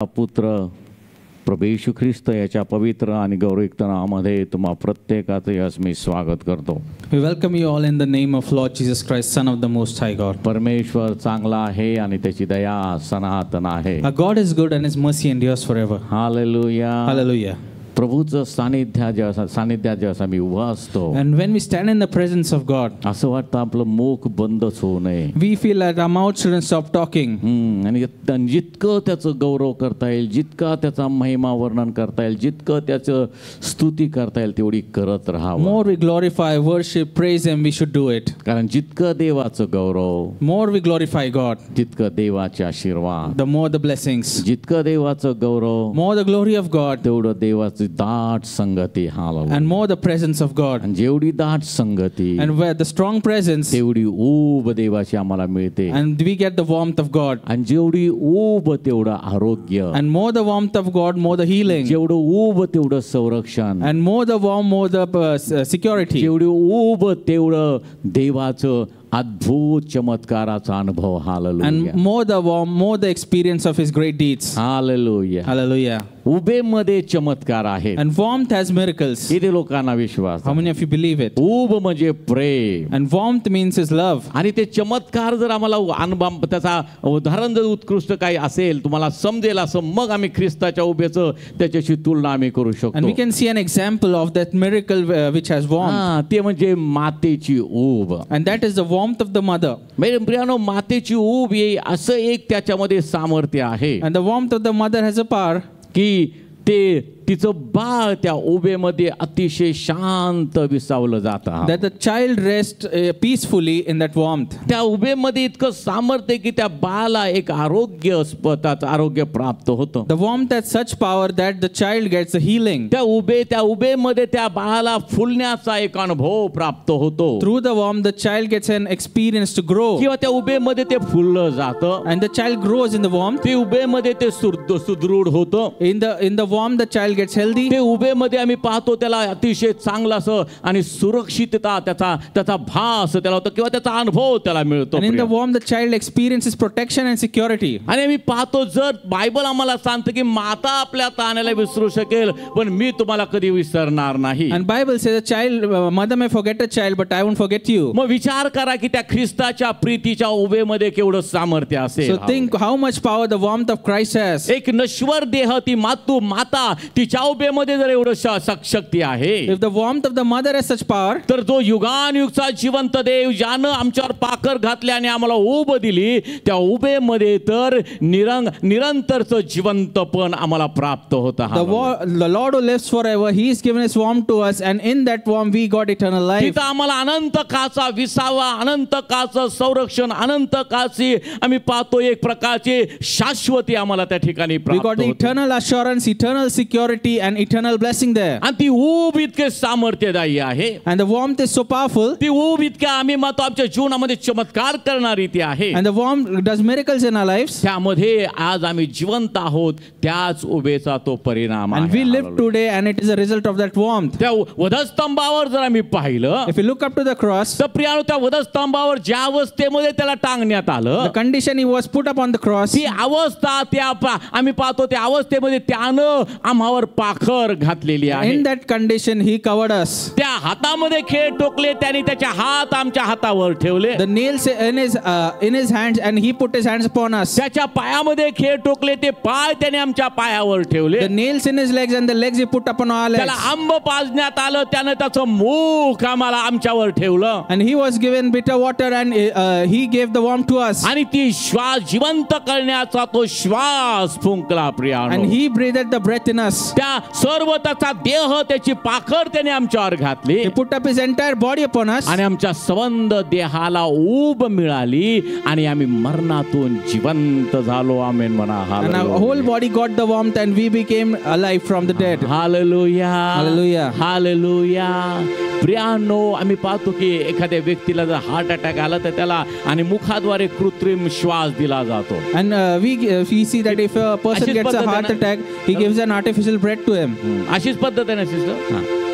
पुत्र प्रभू येशू ख्रिस्त याच्या पवित्र आणि गौरवयुक्त नामामध्ये तुम्हा प्रत्येकाचे यश मी स्वागत करतो. We welcome you all in the name of Lord Jesus Christ, Son of the Most High God. परमेश्वर चांगला आहे आणि त्याची दया सनातन आहे. Our God is good and His mercy endures forever. Hallelujah. Hallelujah. प्रभूचं सानिध्यात जेव्हा मी उभा असतो, And when we stand in the presence of God, असं वाटतं आपलं मुख बंदच होऊ नये. we feel that our mouth shouldn't stop talking. आणि जितकं त्याचं गौरव करता येईल, जितका त्याचा महिमा वर्णन करता येईल, जितकं त्याचं स्तुती करता येईल तेवढी करत राहावं. More we glorify, worship, praise Him, we should do it. कारण जितकं देवाचं गौरव, More we glorify God, तितकं देवाचे आशीर्वाद, the more the blessings. जितकं देवाचं गौरव, More the glory of God, तेवढं देवाची दाट संगती. Hallelujah. and more the presence of God. आणि जेवढी दाट संगती, And where the strong presence, तेवढी ऊब देवाची आम्हाला मिळते. and we get the warmth of God. आणि जेवढी ऊब तेवढं आरोग्य, And more the warmth of God, more the healing. जेवढं ऊब तेवढं संरक्षण, And more the warmth, more the security. जेवढी ऊब तेवढं देवाचं अद्भुत चमत्काराचा अनुभव. Hallelujah. And more the warmth, more the experience of His great deeds. Hallelujah. Hallelujah. उबेमध्ये चमत्कार आहे. And warmth has miracles. किती लोकांना विश्वास? How many of you believe it? ऊब म्हणजे प्रेम. And warmth means His love. आणि ते चमत्कार जर आम्हाला अनुभव, त्याचा उदाहरण जर उत्कृष्ट काही असेल, तुम्हाला समजेल असं, मग आम्ही ख्रिस्ताच्या उभेचं त्याच्याशी तुलना आम्ही करू And शकतो. we can see an example of that miracle which has warmth. ते म्हणजे मातेची ऊब. And that is the warmth of the mother. प्रियानो, मातेची ऊब हे असं एक त्याच्यामध्ये सामर्थ्य आहे And the warmth of the mother has a power की ते तिचं बाळ त्या उभेमध्ये अतिशय शांत विसावलं जातं. that the child rests peacefully in that warmth. त्या उभेमध्ये इतकं सामर्थ्य की त्या बाळाला एक आरोग्य प्राप्त होतं. The warmth has such power that the child gets the healing. त्या उभेमध्ये त्या बाळाला फुलण्याचा एक अनुभव प्राप्त होतो. Through the warmth, the child gets an experience to grow. किंवा त्या उभेमध्ये ते फुललं जातं. And the child grows in the warmth. ते उभेमध्ये ते सुदृढ होतं. In the warmth, the child gets healthy. ते उभेमध्ये आम्ही पाहतो त्याला अतिशय चांगला असं आणि सुरक्षितता, त्याचा भास त्याला होतो किंवा त्याचा अनुभव त्याला मिळतो. And in the warmth, the child experiences protection and security. आणि मी पाहतो, जर बायबल आम्हाला सांगतं की माता आपल्या ताण्याला विसरू शकेल, पण मी तुम्हाला कधी विसरणार नाही. And Bible says mother may forget a child, but I won't forget you. मग विचार करा की त्या ख्रिस्ताच्या प्रीतीच्या उभेमध्ये केवढं सामर्थ्य असेल. So think how much power the warmth of Christ has. एक नश्वर देह ती माता तिच्या उभेमध्ये जर एवढं शक्ती आहे, If the warmth of the mother has such power, तर जो युगानुयुगचा जिवंत देव ज्यानं आमच्यावर पाकर घातल्याने आम्हाला उब दिली, त्या उभेमध्ये तर निरंतरचं जिवंतपण आम्हाला प्राप्त होतं. the Lord who lives forever, He has given His warmth to us, and in that warmth we got eternal life. तिथं आम्हाला अनंत काळचा विसावा, अनंत काळचं संरक्षण, अनंत काळची आम्ही पाहतो एक प्रकारची शाश्वती आम्हाला त्या ठिकाणी We प्राप्त got the होते. eternal assurance, eternal security, and eternal blessing there. आणि ती ऊब इतके सामर्थ्यदायी आहे. And the warmth is so powerful. ती ऊब इतक्या आम्ही मात्र आमच्या जीवनामध्ये चमत्कार करणारी ती आहे. And the warmth does miracles in our lives. त्यामध्ये आज आम्ही जिवंत आहोत, त्याच उभेचा तो परिणाम आहे. And we live today, and it is a result of that warmth. त्या वधस्तंभावर जर आम्ही पाहिलं, If you look up to the cross, तर प्रियानो, त्या वधस्तंभावर ज्या अवस्थेमध्ये त्याला टांगण्यात आलं, the condition he was put up on the cross, ती अवस्था आम्ही पाहतो, त्या अवस्थेमध्ये त्यानं आम्हावर पाखर घातलेली आहे. in that condition he covered us. त्या हातामध्ये खेळ टोकले, त्याने त्याचे हात आमच्या हातावर ठेवले. The nails in his hands, and he put his hands upon us. त्याच्या पायामध्ये खेळ टोकले, ते पाय त्याने आमच्या पायावर ठेवले. The nails in his legs, and the legs he put upon our त्याला legs. आंब पाजण्यात आलं, त्याने त्याचं मुख आम्हाला आमच्यावर ठेवलं. And he was given bitter water, and he gave the warmth to us. आणि ती श्वास जिवंत करण्याचा तो श्वास फुंकला प्रियानो. And he breathed the breath in us. त्या सर्व त्याचा देह, त्याची पाखर त्याने आमच्यावर घातली. He put up his entire body upon us. आणि आमच्या संबंध देहाला ऊब मिळाली आणि आम्ही मरणातून जिवंत झालो. आमेन म्हणा. And our whole body got the warmth, and we became alive from the dead. Hallelujah. Hallelujah. Hallelujah. प्रियानो, आम्ही पाहतो की एखाद्या व्यक्तीला जर हार्ट अटॅक आला तर त्याला आणि मुखाद्वारे कृत्रिम श्वास दिला जातो. And we see that if a person gets a heart attack, he gives an artificial breath to him. अशीच पद्धत आहे ना सिस्टर.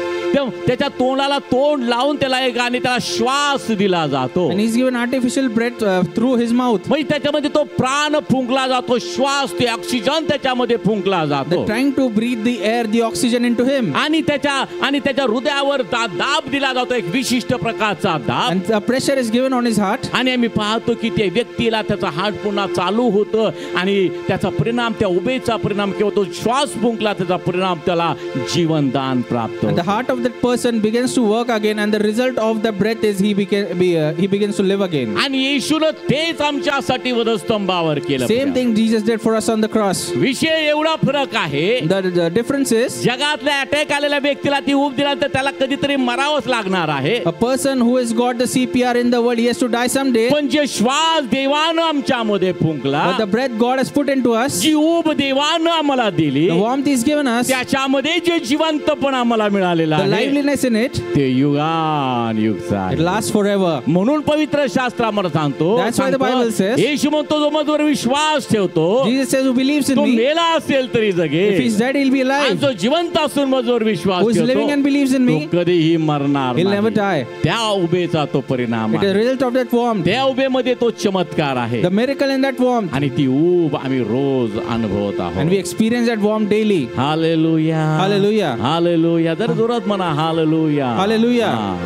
त्याच्या तोंडाला तोंड लावून त्याला एक आणि त्याला श्वास दिला जातो. And he's given artificial breath through his mouth. म्हणजे त्याच्यामध्ये तो प्राण फुंकला जातो, श्वास, ते ऑक्सिजन त्याच्यामध्ये फुंकला जातो. They're trying to breathe the air, the oxygen into him. आणि त्याच्या हृदयावर दाब दिला जातो, एक विशिष्ट प्रकारचा दाब. And the pressure is given on his heart. आणि आम्ही पाहतो की त्या व्यक्तीला त्याचा हार्ट पुन्हा चालू होतं आणि त्याचा परिणाम, त्या उभेचा परिणाम किंवा तो श्वास फुंकला त्याचा परिणाम त्याला जीवनदान प्राप्त And the होतं. heart of that person begins to work again, and the result of the breath is he begins to live again. आणि येशूनं तेच आमच्यासाठी वधस्तंभावर केलं. Same thing Jesus did for us on the cross. विषय एवढा फरक आहे, The difference is जगातल्या attack आलेल्या व्यक्तीला ती ऊब दिल्यानंतर त्याला कधीतरी मरावंच लागणार आहे. a person who has got the CPR in the world, he has to die someday. पण जे श्वास देवानं आमच्यामध्ये फुंकला, But the breath God has put into us, जी ऊब देवानं आम्हाला दिली, the warmth He's given us, त्याच्यामध्ये जे जिवंतपण आम्हाला मिळालेलं the आहे liveliness in it, ते युगान युग it चालेल. lasts forever. म्हणून पवित्र शास्त्र आम्हाला सांगतो, That's why the Bible says, येशू म्हणतो जो माझ्यावर विश्वास ठेवतो Jesus says, who believes in तो me, मेला असेल तरी if जगेल, he's dead, he'll be आणि alive. जो जिवंत असून माझ्यावर विश्वास Who is living and ठेवतो believes in तो me, कधीही मरणार he'll never नाही. die. त्या उभेचा तो परिणाम It is a आहे. result of that warmth, त्या उभेमध्ये तो चमत्कार आहे the miracle in that warmth, आणि ती ऊब आम्ही रोज अनुभवत and आहोत. we experience that warmth daily. Hallelujah, Hallelujah. Hallelujah. जर जोरात म्हणा हालेलुया. Hallelujah. हा.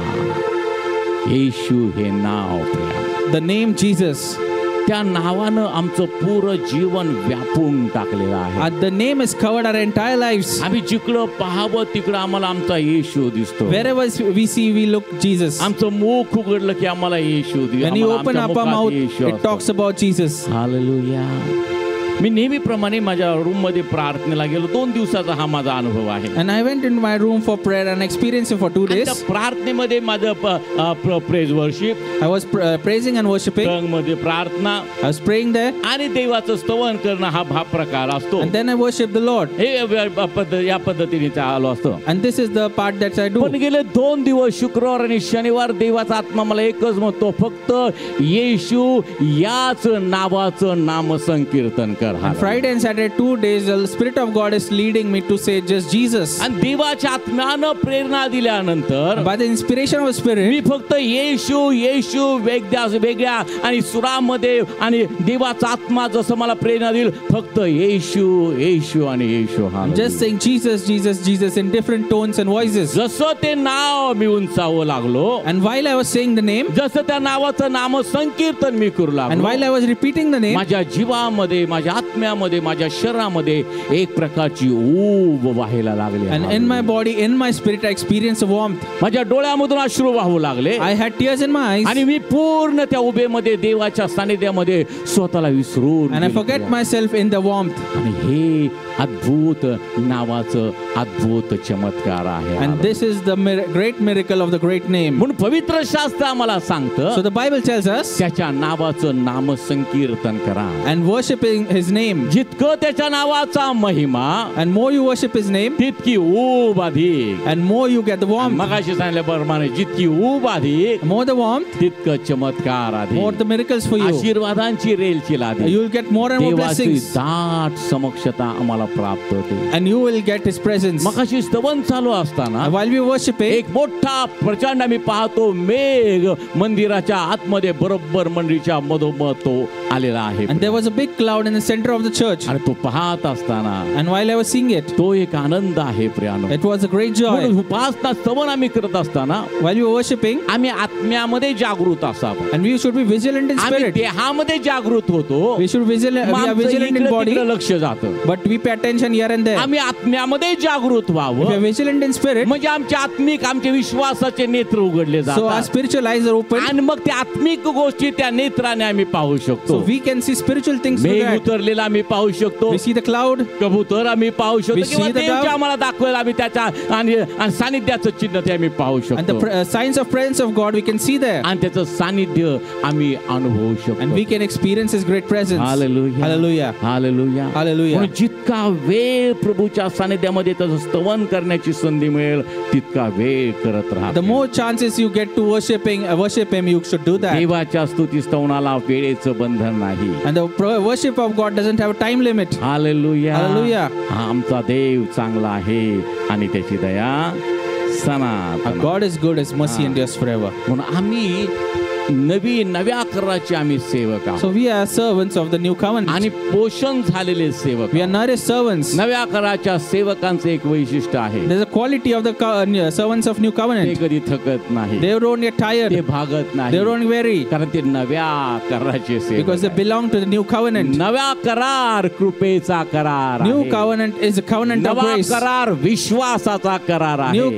येशू हे नाव प्रिया, The name Jesus, त्या नावानं आमचं पूर्ण जीवन व्यापून टाकलेलं आहे. the name has covered our entire lives. आम्ही जिकडं पाहावं तिकडं आम्हाला आमचा येशू दिसतो. Wherever we see, we look Jesus. आमचं मुख उघडलं की आम्हाला येशू दिसतो. When you open up our mouth, it talks about Jesus. Hallelujah. मी नेहमीप्रमाणे माझ्या रूम मध्ये प्रार्थनेला गेलो. 2 दिवसाचा हा माझा अनुभव आहे. And I went into my room for prayer and experienced it for 2 आणि त्या days. प्रार्थनेमध्ये माझं praise worship, I was praising and worshiping. मध्ये प्रार्थना I was praying there, आणि देवाचं स्तवन करणं हा प्रकार असतो. and then I worshiped the Lord. हे या पद्धतीने आलो असतो. And this is the part that I do. पण गेले 2 दिवस शुक्रवार आणि शनिवार देवाचा आत्मा मला एकच म्हणतो, फक्त येशू याच नावाचं नामसंकीर्तन कर. And Friday and Saturday, 2 days, the Spirit of God is leading me to say just Jesus. आणि देवाच्या आत्म्यानं प्रेरणा दिल्यानंतर By the inspiration of the Spirit, मी फक्त येशू येशू वेगळ्या आणि सुरामध्ये आणि देवाचा आत्मा जसं मला प्रेरणा देईल, फक्त येशू येशू आणि येशू. हा I'm just saying Jesus, Jesus, Jesus in different tones and voices. जसं ते नाव मी उंचावं लागलो, And while I was saying the name, जसं त्या नावाचं नामसंकीर्तन मी करू and लागलो, while I was repeating the name, माझ्या जीवामध्ये, माझ्या आत्म्यामध्ये, माझ्या शरीरामध्ये एक प्रकारची ऊब वाहायला लागली. and in my body, in my spirit, I experienced a warmth. माझ्या डोळ्यामधून अश्रू वाहू लागले I had tears in my eyes, आणि मी पूर्ण त्या उभेमध्ये देवाच्या सानिध्यामध्ये स्वतःला विसरून and I गेलो. forget myself in the warmth. आणि हे अद्भुत नावाचं अद्भुत चमत्कार आहे. And this is the great miracle of the great name. म्हणून पवित्र शास्त्र आम्हाला So सांगतं, the Bible tells us, त्याच्या नावाचं नामसंकीर्तन करा. and worshiping His name, जितकं त्याच्या नावाचा महिमा, and more you worship His name, तितकी ऊब अधिक. and more you get the warmth. मगाशी सांगितल्याप्रमाणे जितकी ऊब अधिक, More the warmth, तितकं चमत्कार more अधिक. the miracles for you. आशीर्वादांची रेलचील अधिक. You will get more and more देवाची blessings, दाट समक्षता आम्हाला प्राप्त होते. and you will get His presence. मगाशी स्तवन चालू असताना And while we worshiping, एक मोठा प्रचंड आम्ही पाहतो मेघ मंदिराच्या आतमध्ये बरोबर मंदिराच्या मधोमध तो आलेला आहे. and there was a big cloud in the center of the church. आणि तो पाहत असताना And while I was seeing it, तो एक आनंद आहे प्रियानो. it was a great joy. म्हणून उपासना स्तवन आम्ही करत असताना While we were worshiping, आम्ही आत्म्यामध्ये जागृत असावं. and we should be vigilant in आम्ही spirit. देहामध्ये जागृत होतो, We should we are vigilant in body, लक्ष जातं. but we pay attention here and there. आम्ही आत्म्यामध्ये जागृत If we व्हावं, are vigilant in spirit, म्हणजे आमचे आत्मिक, आमचे विश्वासाचे नेत्र उघडले so our जातात spiritual eyes are open, आणि मग त्या आत्मिक गोष्टी त्या नेत्राने आम्ही पाहू so शकतो. we can see spiritual things through मेघ that. उतरलेला आम्ही पाहू शकतो, We see the cloud, कबूतर आम्ही पाहू शकतो, We किंवा see the देव जे dove. आम्हाला दाखवेल आम्ही त्याच्या आणि सानिध्याचं चिन्ह ते आम्ही पाहू and the शकतो signs of presence of God we can see there, आणि त्याचं सानिध्य आम्ही अनुभवू and we शकतो. can experience His great presence. Hallelujah, Hallelujah. Hallelujah, Hallelujah. म्हणून जितका वेळ प्रभूच्या सानिध्यामध्ये त्याचं स्तवन करण्याची संधी मिळेल तितका वेळ करत राहा. The more chances you get to worship Him, you should do that. देवाच्या स्तुती स्तवनाला वेळेचं बंधन नाही. And the worship of God doesn't have a time limit. Hallelujah, Hallelujah. हा आमचा देव चांगला आहे आणि त्याची दया सनातन. God is good, His mercy endures forever. म्हणून आम्ही नव्या कराराचे आम्ही सेवक आहोत So we are servants of the new covenant. आणि पोषण झालेले सेवक. We are nourished servants. नव्या कराराच्या सेवकांचे एक वैशिष्ट्य आहे, There's a quality of the servants of new ते covenant. कधी थकत नाही, They don't get ते tired. भागत They नाही, don't weary कारण ते नव्या कराराचे सेवक because they आहेत. belong to the new covenant. नव्या करार कृपेचा करार New आहे. covenant is a covenant of नवा grace. करार विश्वासाचा करार आहे. New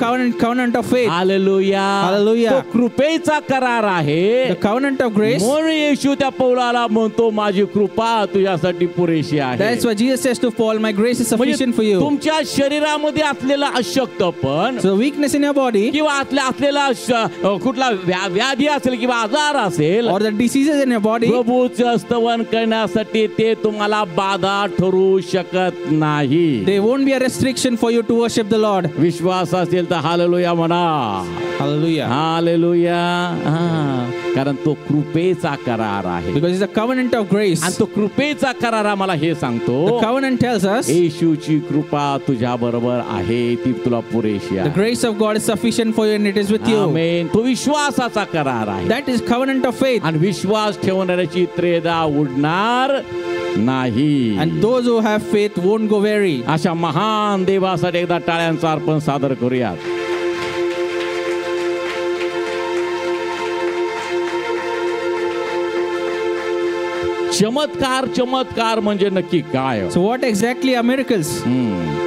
covenant of faith. Hallelujah. Hallelujah. तो कृपेचा करार आहे. The covenant of grace. म्हणून येशू त्या पौलाला म्हणतो माझी कृपा तुझ्यासाठी पुरेशी आहे. That's why Jesus says to Paul, my grace is म्हणजे sufficient for you. तुमच्या शरीरामध्ये असलेला अशक्तपण So weakness in your body किंवा असलेला कुठला व्याधी असेल किंवा आजार असेल, or the diseases in your body, प्रभूचं स्तवन करण्यासाठी ते तुम्हाला बाधा ठरू शकत नाही. they won't be a restriction for you to worship the Lord. विश्वास असेल तर हालेलुया म्हणा. Hallelujah. हालेलुया. कारण तो कृपेचा करार आहे Because it's a covenant of grace. आणि तो कृपेचा करार आम्हाला हे सांगतो, The covenant tells us येशूची कृपा तुझ्या बरोबर आहे, ती तुला पुरेशी the आहे. grace of God is sufficient for you and it is with you. आमेन. तो विश्वासाचा करार आहे That is covenant of faith. आणि विश्वास ठेवणाऱ्याची त्रेधा उडणार नाही. And those who have faith won't go weary. अशा महान देवासाठी एकदा टाळ्यांचं अर्पण सादर करूयात. चमत्कार म्हणजे नक्की काय? So what exactly are miracles?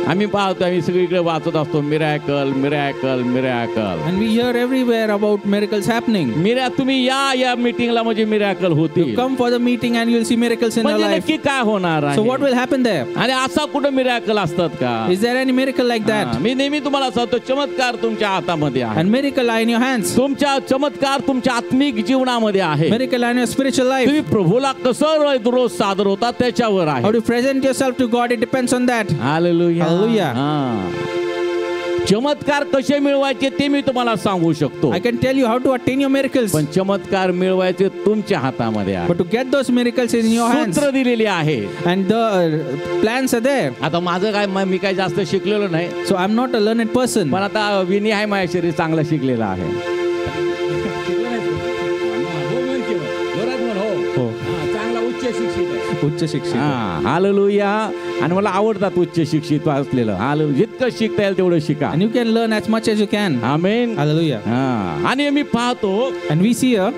आम्ही पाहतो, आम्ही सगळीकडे वाचत असतो miracle miracle miracle. And we hear everywhere about miracles happening. तुम्ही या मीटिंगला म्हणजे मिरॅकल होती. Come for the meeting and you'll see miracles in your म्हणजे life. नक्की काय होणार So what आहे? will happen there? आणि असा कुठं मिरॅकल असतात का? Is there any miracle like that? मी नेहमी तुम्हाला सांगतो चमत्कार तुमच्या हातामध्ये आहे. And miracle are in your hands. तुमच्या चमत्कार तुमच्या आत्मिक जीवनामध्ये आहे. Miracle are in your spiritual life. तुम्ही प्रभूला कसं रोज सादर होता त्याच्यावर How आहे. to present yourself to God, it depends on that. Hallelujah. Hallelujah. चमत्कार कसे मिळवायचे ते मी तुम्हाला सांगू शकतो, I can tell you how to attain your miracles. पण चमत्कार मिळवायचे तुमच्या हातामध्ये आहे. But to get those miracles is in your hands. सूत्र दिलेली आहे. And the plans are there. आता माझं काय, मी काय जास्त शिकलेलो नाही, So I'm not a learned person. पण आता विनी आहे माझ्या शरीर चांगला शिकलेला आहे. हो. चांगला उच्च शिक्षित आहे. उच्च शिक्षित. हालेलुया. आणि मला आवडतात उच्च शिक्षित असलेलं. हालेलुया. जितकं शिकता येईल तेवढं शिका. And you can learn as much as you can. Amen. Hallelujah. आणि मी पाहतो And we see here,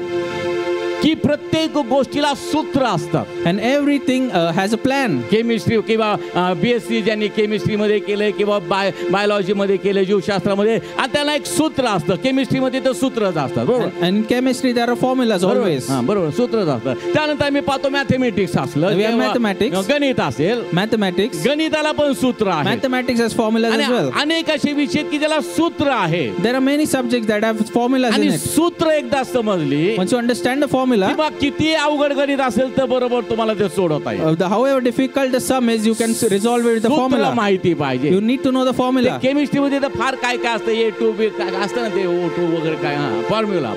की प्रत्येक गोष्टीला सूत्र असतात. and everything has a plan. Chemistry किंवा BSc ज्यांनी केमिस्ट्रीमध्ये केलंय किंवा बायोलॉजीमध्ये केलं, जीवशास्त्रामध्ये, आणि त्याला एक सूत्र असतं. केमिस्ट्रीमध्ये तर सूत्रच असतात, बरोबर. And in chemistry there are formulas always. बरोबर, सूत्रच असतं. त्यानंतर मी पाहतो मॅथेमॅटिक्स असलं, We have किंवा mathematics. गणित असेल, Mathematics. गणिताला पण सूत्र आहे. Mathematics has formulas as well. आणि अनेक असे विषय की ज्याला सूत्र आहे. There are many subjects that have formulas in आणि it. सूत्र एकदा समजली, Once you understand the formula, किंवा किती अवघड गणित असेल तर बरोबर तुम्हाला ते सोडवता येईल. however difficult the sum is, you can resolve it with the सूत्र formula. माहिती पाहिजे. You need to know the formula. केमिस्ट्रीमध्ये तर फार काय काय असतं, A2B काय असतं ना, ते O2 वगैरे काय, फॉर्म्युला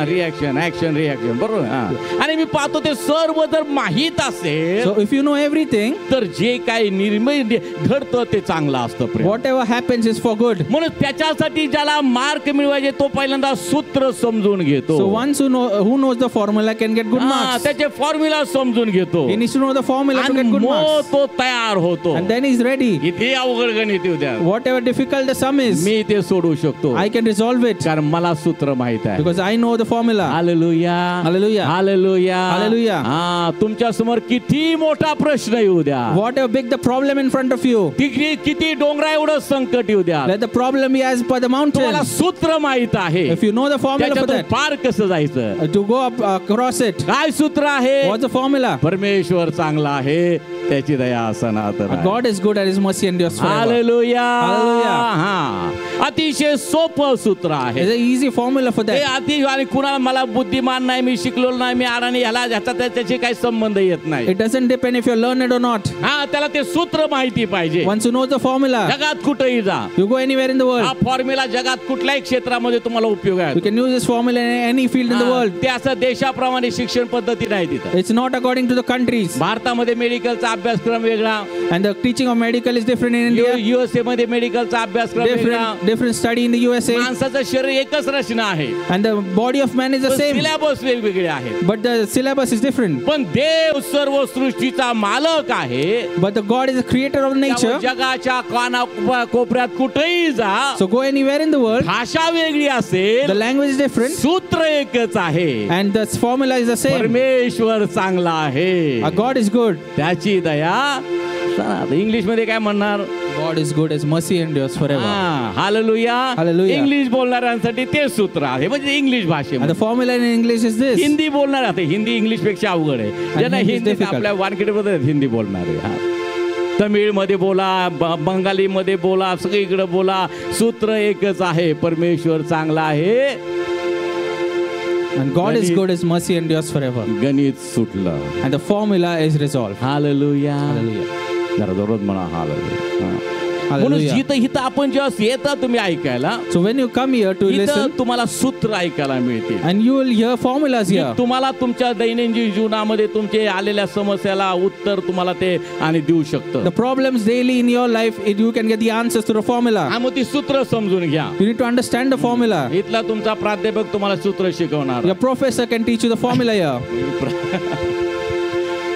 रिॲक्शन ऍक्शन रिॲक्शन, बरोबर. आणि मी पाहतो ते सर्व जर माहित असेल, So if you know everything, तर जे काही निर्णय घडतं ते चांगलं असतं. प्रेम. whatever happens is for good. म्हणून त्याच्यासाठी ज्याला मार्क मिळवायचे तो पहिल्यांदा सूत्र समजून घेतो. So once who knows the formula can get good marks. त्याचे फॉर्म्युला समजून घेतो He needs to know the formula to आणि get good मग marks. तो तयार होतो. And then he's ready. किती अवघड गणित येऊ द्या, Whatever difficult the sum is, मी ते सोडू शकतो, I can resolve it कारण मला सूत्र माहित आहे. because I know the formula. Hallelujah. Hallelujah. Hallelujah. Hallelujah. तुमच्या समोर किती मोठा प्रश्न येऊ द्या, Whatever big the problem in front of you, किती डोंगरा एवढं संकट येऊ द्या, let the problem be as per the mountain. तुम्हाला सूत्र माहित आहे. If you know the formula for त्याच्यातून that, पार कसं जायचं, to go up across it, काय सूत्र आहे? what's the formula? परमेश्वर चांगला आहे, त्याची दया सनातन आहे. God is good and His mercy endures forever. Hallelujah. Hallelujah. अतिशय सोपं सूत्र आहे. There's an easy formula for ते that. आणि कुणाला मला बुद्धिमान नाही, मी शिकलो नाही, मी अडाणी, ह्याचा त्याची काही संबंध येत नाही. It doesn't depend if you're learned or not. त्याला ते सूत्र माहिती पाहिजे. Once you know the formula, जगात कुठेही जा, you go anywhere in the हा world. फॉर्म्युला जगात कुठल्याही क्षेत्रामध्ये तुम्हाला उपयोग आहे. You can use this formula in any field in the world. त्या असं देशाप्रमाणे शिक्षण पद्धती नाही तिथं. It's not according to the countries. भारतामध्ये मेडिकलचा अभ्यासक्रम वेगळा, And the teaching of medical is different in India. USA मध्ये मेडिकलचा अभ्यासक्रम वेगळा. Different study in the USA. माणसाचं शरीर एकच रचना आहे, And the body of man is the same. Syllabus वेगवेगळे आहे. But the syllabus is different. पण देव सर्व सृष्टीचा मालक आहे. But the God is the creator of nature. त्यामुळे जगाच्या कोपऱ्यात कुठेही जा, So go anywhere in the world. भाषा वेगळी The असेल, language is different. सूत्र एकच आहे. And the formula is the same. परमेश्वर चांगला आहे, Our God is good. त्याची दया. इंग्लिश मध्ये काय म्हणणार? God is good. His mercy endures forever. Hallelujah. Hallelujah. English बोलणाऱ्यांसाठी ते सूत्र आहे, म्हणजे इंग्लिश And the भाषेमध्ये. formula in English is this. Hindi बोलणार आता हिंदी इंग्लिश पेक्षा अवघड आहे. ज्यांना Hindi is हिंदी difficult. आपल्या वानखेडेमध्ये हिंदी बोलणारे, तमिळ मध्ये बोला, बंगाली मध्ये बोला, सगळीकडे बोला, सूत्र एकच आहे, परमेश्वर चांगला आहे. And God is good. His mercy endures forever. गणित सुटलं. And the formula is resolved. Hallelujah. Hallelujah. जरा जोरात म्हणा हालेलुया. म्हणून Hallelujah. जिथं इथं आपण जेव्हा येता तुम्ही ऐकायला, So when you come here to इथं listen, तुम्हाला सूत्र ऐकायला मिळतील. and you will hear formulas here. तुम्हाला तुमच्या दैनंदिन जीवनामध्ये तुमच्या आलेल्या समस्याला उत्तर तुम्हाला ते आणि देऊ शकतं. The problems daily in your life, you can get the answers to the formula. मग ती सूत्र समजून घ्या. You need to understand the formula. इथला तुमचा प्राध्यापक तुम्हाला सूत्र शिकवणार, Your professor can teach you the formula here.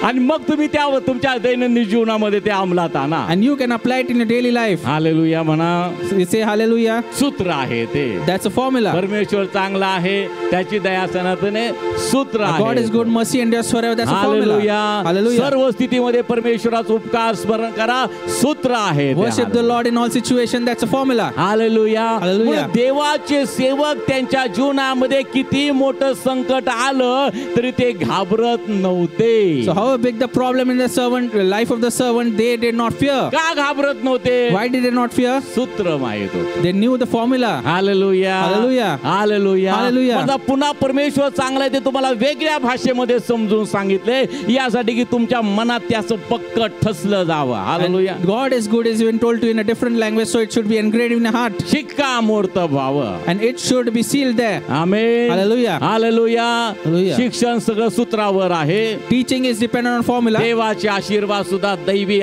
आणि मग तुम्ही त्या तुमच्या दैनंदिन जीवनामध्ये ते अंमलात आणा. And you can apply it in your daily life. Hallelujah म्हणा. So you say hallelujah. सूत्र आहे ते. That's a formula. परमेश्वर चांगला आहे, त्याची दया सनातन आहे, सूत्र आहे. God is good, mercy endures forever. That's a hallelujah. formula. Hallelujah. सर्व स्थितीमध्ये परमेश्वराचा उपकार स्मरण करा, सूत्र आहे ते. Worship the Lord in all situations. That's a formula. Hallelujah. Hallelujah. म्हणून देवाचे सेवक त्यांच्या जीवनामध्ये किती मोठं संकट आलं तरी ते घाबरत नव्हते. So however big the problem in the servant life of the servant, they did not fear. का घाबरत नव्हते? Why did they not fear? सूत्र माहित होतं. They knew the formula. Hallelujah. Hallelujah. Hallelujah. Hallelujah. आता पुन्हा परमेश्वर चांगला आहे ते तुम्हाला वेगळ्या भाषेमध्ये समजून सांगितले, यासाठी की तुमच्या मनात ते असं पक्क ठसलं जावं. Hallelujah. And God is good is even told to you in a different language, so it should be engraved in your heart. शिक्कामोर्त व्हावं. And it should be sealed there. Amen. Hallelujah. Hallelujah. Hallelujah. शिक्षण सगळं सूत्रावर आहे. Teaching is dependent on formula. देवाचे आशीर्वाद सुद्धा दैवी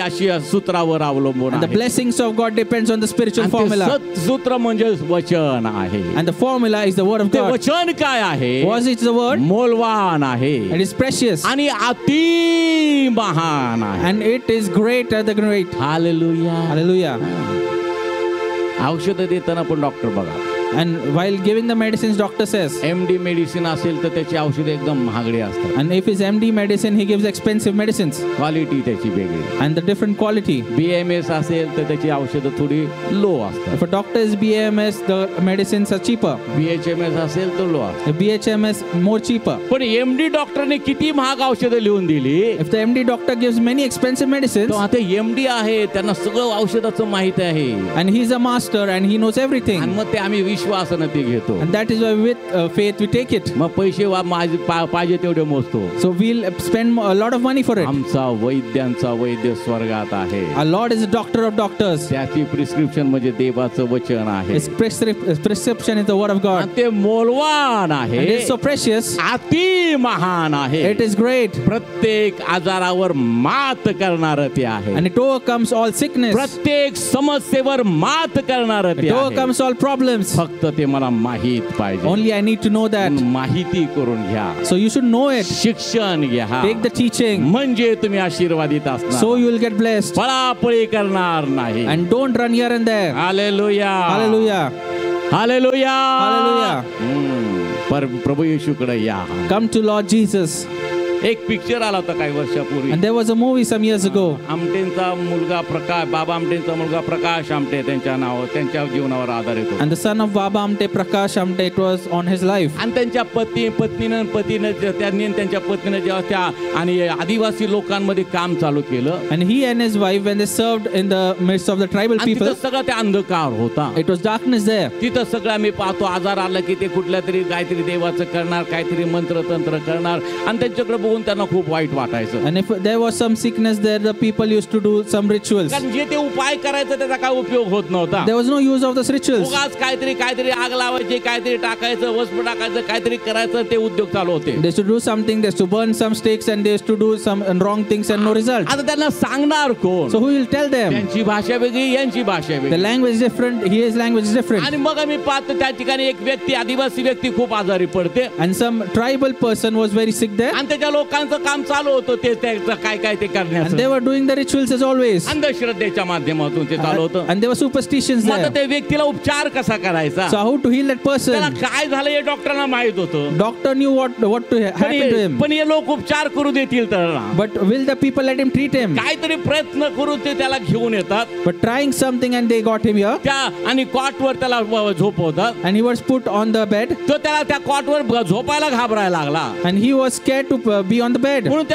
सूत्रावर अवलंबून And the आहे. blessings of God depends on the spiritual आणि ते formula. सूत्र म्हणजे वचन आहे. And the formula is the word of ते God. वचन काय आहे? Was it the word? मोलवान आहे It is precious. आणि अति महान आहे. And it is greater than great. Hallelujah. Hallelujah. औषध देताना पण डॉक्टर बघा, And while giving the medicines, doctor says, MD medicine असेल तर त्याची औषधे एकदम महागडी असतात. and if it's MD medicine, he gives expensive medicines quality त्याची वेगळी. and the different quality. BMS असेल तर त्याची औषधं थोडी लो असतात. If a doctor is BAMS, the medicines are cheaper. BHMS असेल तर लो असतात. If BHMS, more cheaper. पण MD डॉक्टरने किती महाग औषधं लिहून दिली. If the MD doctor gives many expensive medicines, तो आता MD आहे, त्यांना सगळं औषधाचं माहित आहे, and he's a master and he knows everything, आणि मग ते आम्ही विश्वासानं ते घेतो. and that is why with faith we take it. मग पैसे पाहिजे तेवढे मोजतो. So we'll spend a lot of money for it. आमचा वैद्यांचा वैद्य स्वर्गात आहे. Our Lord is a doctor of doctors. त्याची प्रिस्क्रिप्शन म्हणजे देवाचं वचन आहे. His prescription is the word of God. आणि ते मोलवान And आहे, it's so precious. अति महान आहे. It is great. प्रत्येक आजारावर मात करणार ते आहे. And it overcomes all sickness. प्रत्येक समस्येवर मात करणार ते It आहे. overcomes all problems. फक्त ते मला माहित पाहिजे. Only I need to know that. माहिती करून घ्या. So you should know it. शिक्षण घ्या. Take the teaching. म्हणजे तुम्ही आशीर्वादित असणार. So you will get blessed. पळापळी करणार नाही. And don't run here and there. Hallelujah. Hallelujah. Hallelujah. Hallelujah. पर प्रभू येशूकडे या. Come to Lord Jesus. एक पिक्चर आला होता काही वर्षापूर्वी. And there was a movie some years ago. आमटेंचा मुलगा प्रकाश, बाबा आमटेंचा मुलगा प्रकाश आमटे त्यांच्या जीवनावर आधारित होता. And the son of Baba Amte, Prakash Amte, it was on his life. आणि त्यांच्या पत्नीनं त्यांनी त्यांच्या पत्नीनं जेव्हा त्या आणि आदिवासी लोकांमध्ये काम चालू केलं. And he and his wife, when they served in the midst of the tribal आणि people, तिथं सगळं ते अंधकार होता. it was darkness there. तिथं सगळं आम्ही पाहतो आजार आला की ते कुठल्या तरी काहीतरी देवाचं करणार, काहीतरी मंत्र तंत्र करणार आणि त्यांच्याकडे बघून त्यांना खूप वाईट वाटायचं. And if there was some sickness there, the people used to do some rituals. कारण जे ते उपाय करायचं त्याचा काय उपयोग होत नव्हता. There was no use of those rituals. उगाच काहीतरी आग लावायची, काहीतरी टाकायचं, वस्प टाकायचं, काहीतरी करायचं, ते उद्योग चालू होते. They used to do something, they used to burn some sticks, and they used to do some wrong things and no result. आता त्यांना सांगणार कोण? So who will tell them? त्यांची भाषा वेगळी, यांची भाषा The वेगळी. language is different, his language is different. आणि मग आम्ही पाहतो त्या ठिकाणी एक व्यक्ती, आदिवासी व्यक्ती खूप आजारी पडते And some tribal person was very sick there, आणि त्याच्या लोकांचं काम चालू होतं ते त्याचं काय ते and करण्याचं. they were doing the rituals as always. अंधश्रद्धेच्या माध्यमातून ते चालू होतं. And there were superstitions मग आता there. त्या व्यक्तीला उपचार कसा करायचा? So how to heal that त्याला person? काय झालं हे डॉक्टरांना माहित होतं. Doctor knew what to happen to him. पण हे लोक उपचार करू देतील तर ना? But will the people let him treat him? काहीतरी प्रयत्न करून ते त्याला घेऊन येतात But trying something and they got him here, त्या आणि कॉटवर त्याला झोपवतात. and he was put on the bed, तो त्याला त्या कॉटवर झोपायला घाबरायला लागला. and he was scared to be on the bed. म्हणून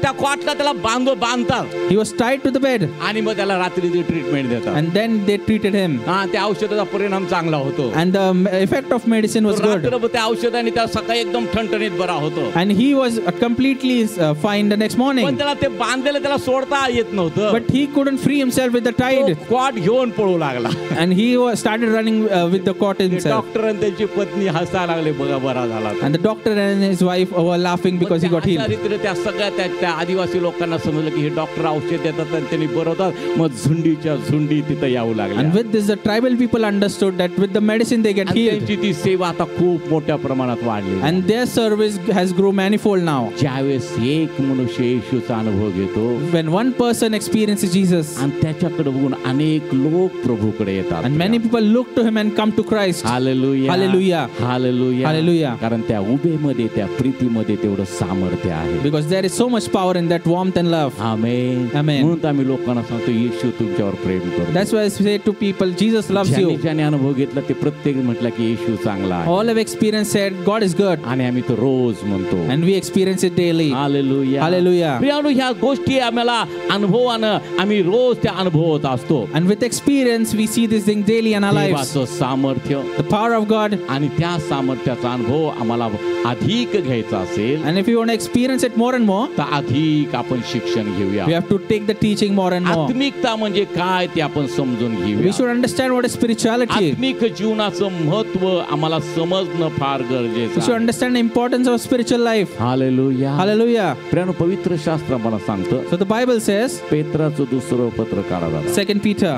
त्या कॉटला त्याला बांधतात He was tied to the bed, आणि मग त्याला रात्रीची ट्रीटमेंट देतात. and then they treated him. हा, त्या औषधाचा परिणाम चांगला होतो. And the effect of medicine was good. रात्रभर त्या औषधाने त्या सकाळी एकदम ठणठणीत बरा होतो. And he was completely fine the next पण morning. त्याला ते बांधलेलं त्याला सोडता येत नव्हतं. But he couldn't free himself with the tide. Cot घेऊन पळू लागला. And he started running with the cot himself. Doctor आणि त्यांची पत्नी हसायला लागले, बघा बरा झाला. And the doctor and his wife were laughing because he got healed. त्या सगळ्या त्या आदिवासी लोकांना समजलं की हे डॉक्टर औषध देतात आणि त्यांनी बरं होतात. मग झुंडीच्या झुंडी तिथं यावं लागल्या. And with this, the tribal people understood that with the medicine they get आणि healed. त्यांची ती सेवा आता खूप मोठ्या प्रमाणात वाढली. And their service has grown manifold now. ज्यावेळेस एक मनुष्य येशूचा अनुभव घेतो When one person experiences Jesus, आणि त्याच्याकडे बघून अनेक लोक प्रभूकडे येतात. and many people look to him and come to Christ. Hallelujah, Hallelujah. Hallelujah, Hallelujah. कारण त्या उभेमध्ये, त्या प्रीतीमध्ये तेवढं सामर्थ्य आहे. Because there is so much power in that warmth and love. Amen. Amen. म्हणून आम्ही लोकांना सांगतो येशू तुमच्यावर प्रेम करतो. That's why I say to people, Jesus loves you. ज्याने अनुभव घेतला ते प्रत्येक म्हटलं की येशू चांगला आहे. All have experienced said God is good, आणि आम्ही तो रोज म्हणतो. and we experience it daily. Hallelujah, Hallelujah. प्रियानो, ह्या गोष्टी आम्हाला अनुभवानं आम्ही रोज त्या अनुभवत असतो. And with experience, we see this thing daily in our lives. देवाचं सामर्थ्य The power of God. आणि त्या सामर्थ्याचा अनुभव आम्हाला अधिक घ्यायचा असेल And if you want to experience it more and more, तर अधिक आपण शिक्षण घेऊया. we have to take the teaching more and more. आत्मिकता म्हणजे काय ते आपण समजून We घेऊया. should understand what is spirituality. आत्मिक जीवनाचं महत्व आम्हाला समजणं फार We गरजेचं should आहे. understand the importance of spiritual life. Hallelujah. Hallelujah. प्रियानो, पवित्र शास्त्र मला सांगतं, So the Bible says, पेत्राचं दुसरं पत्र काढा दादा. 2 Peter.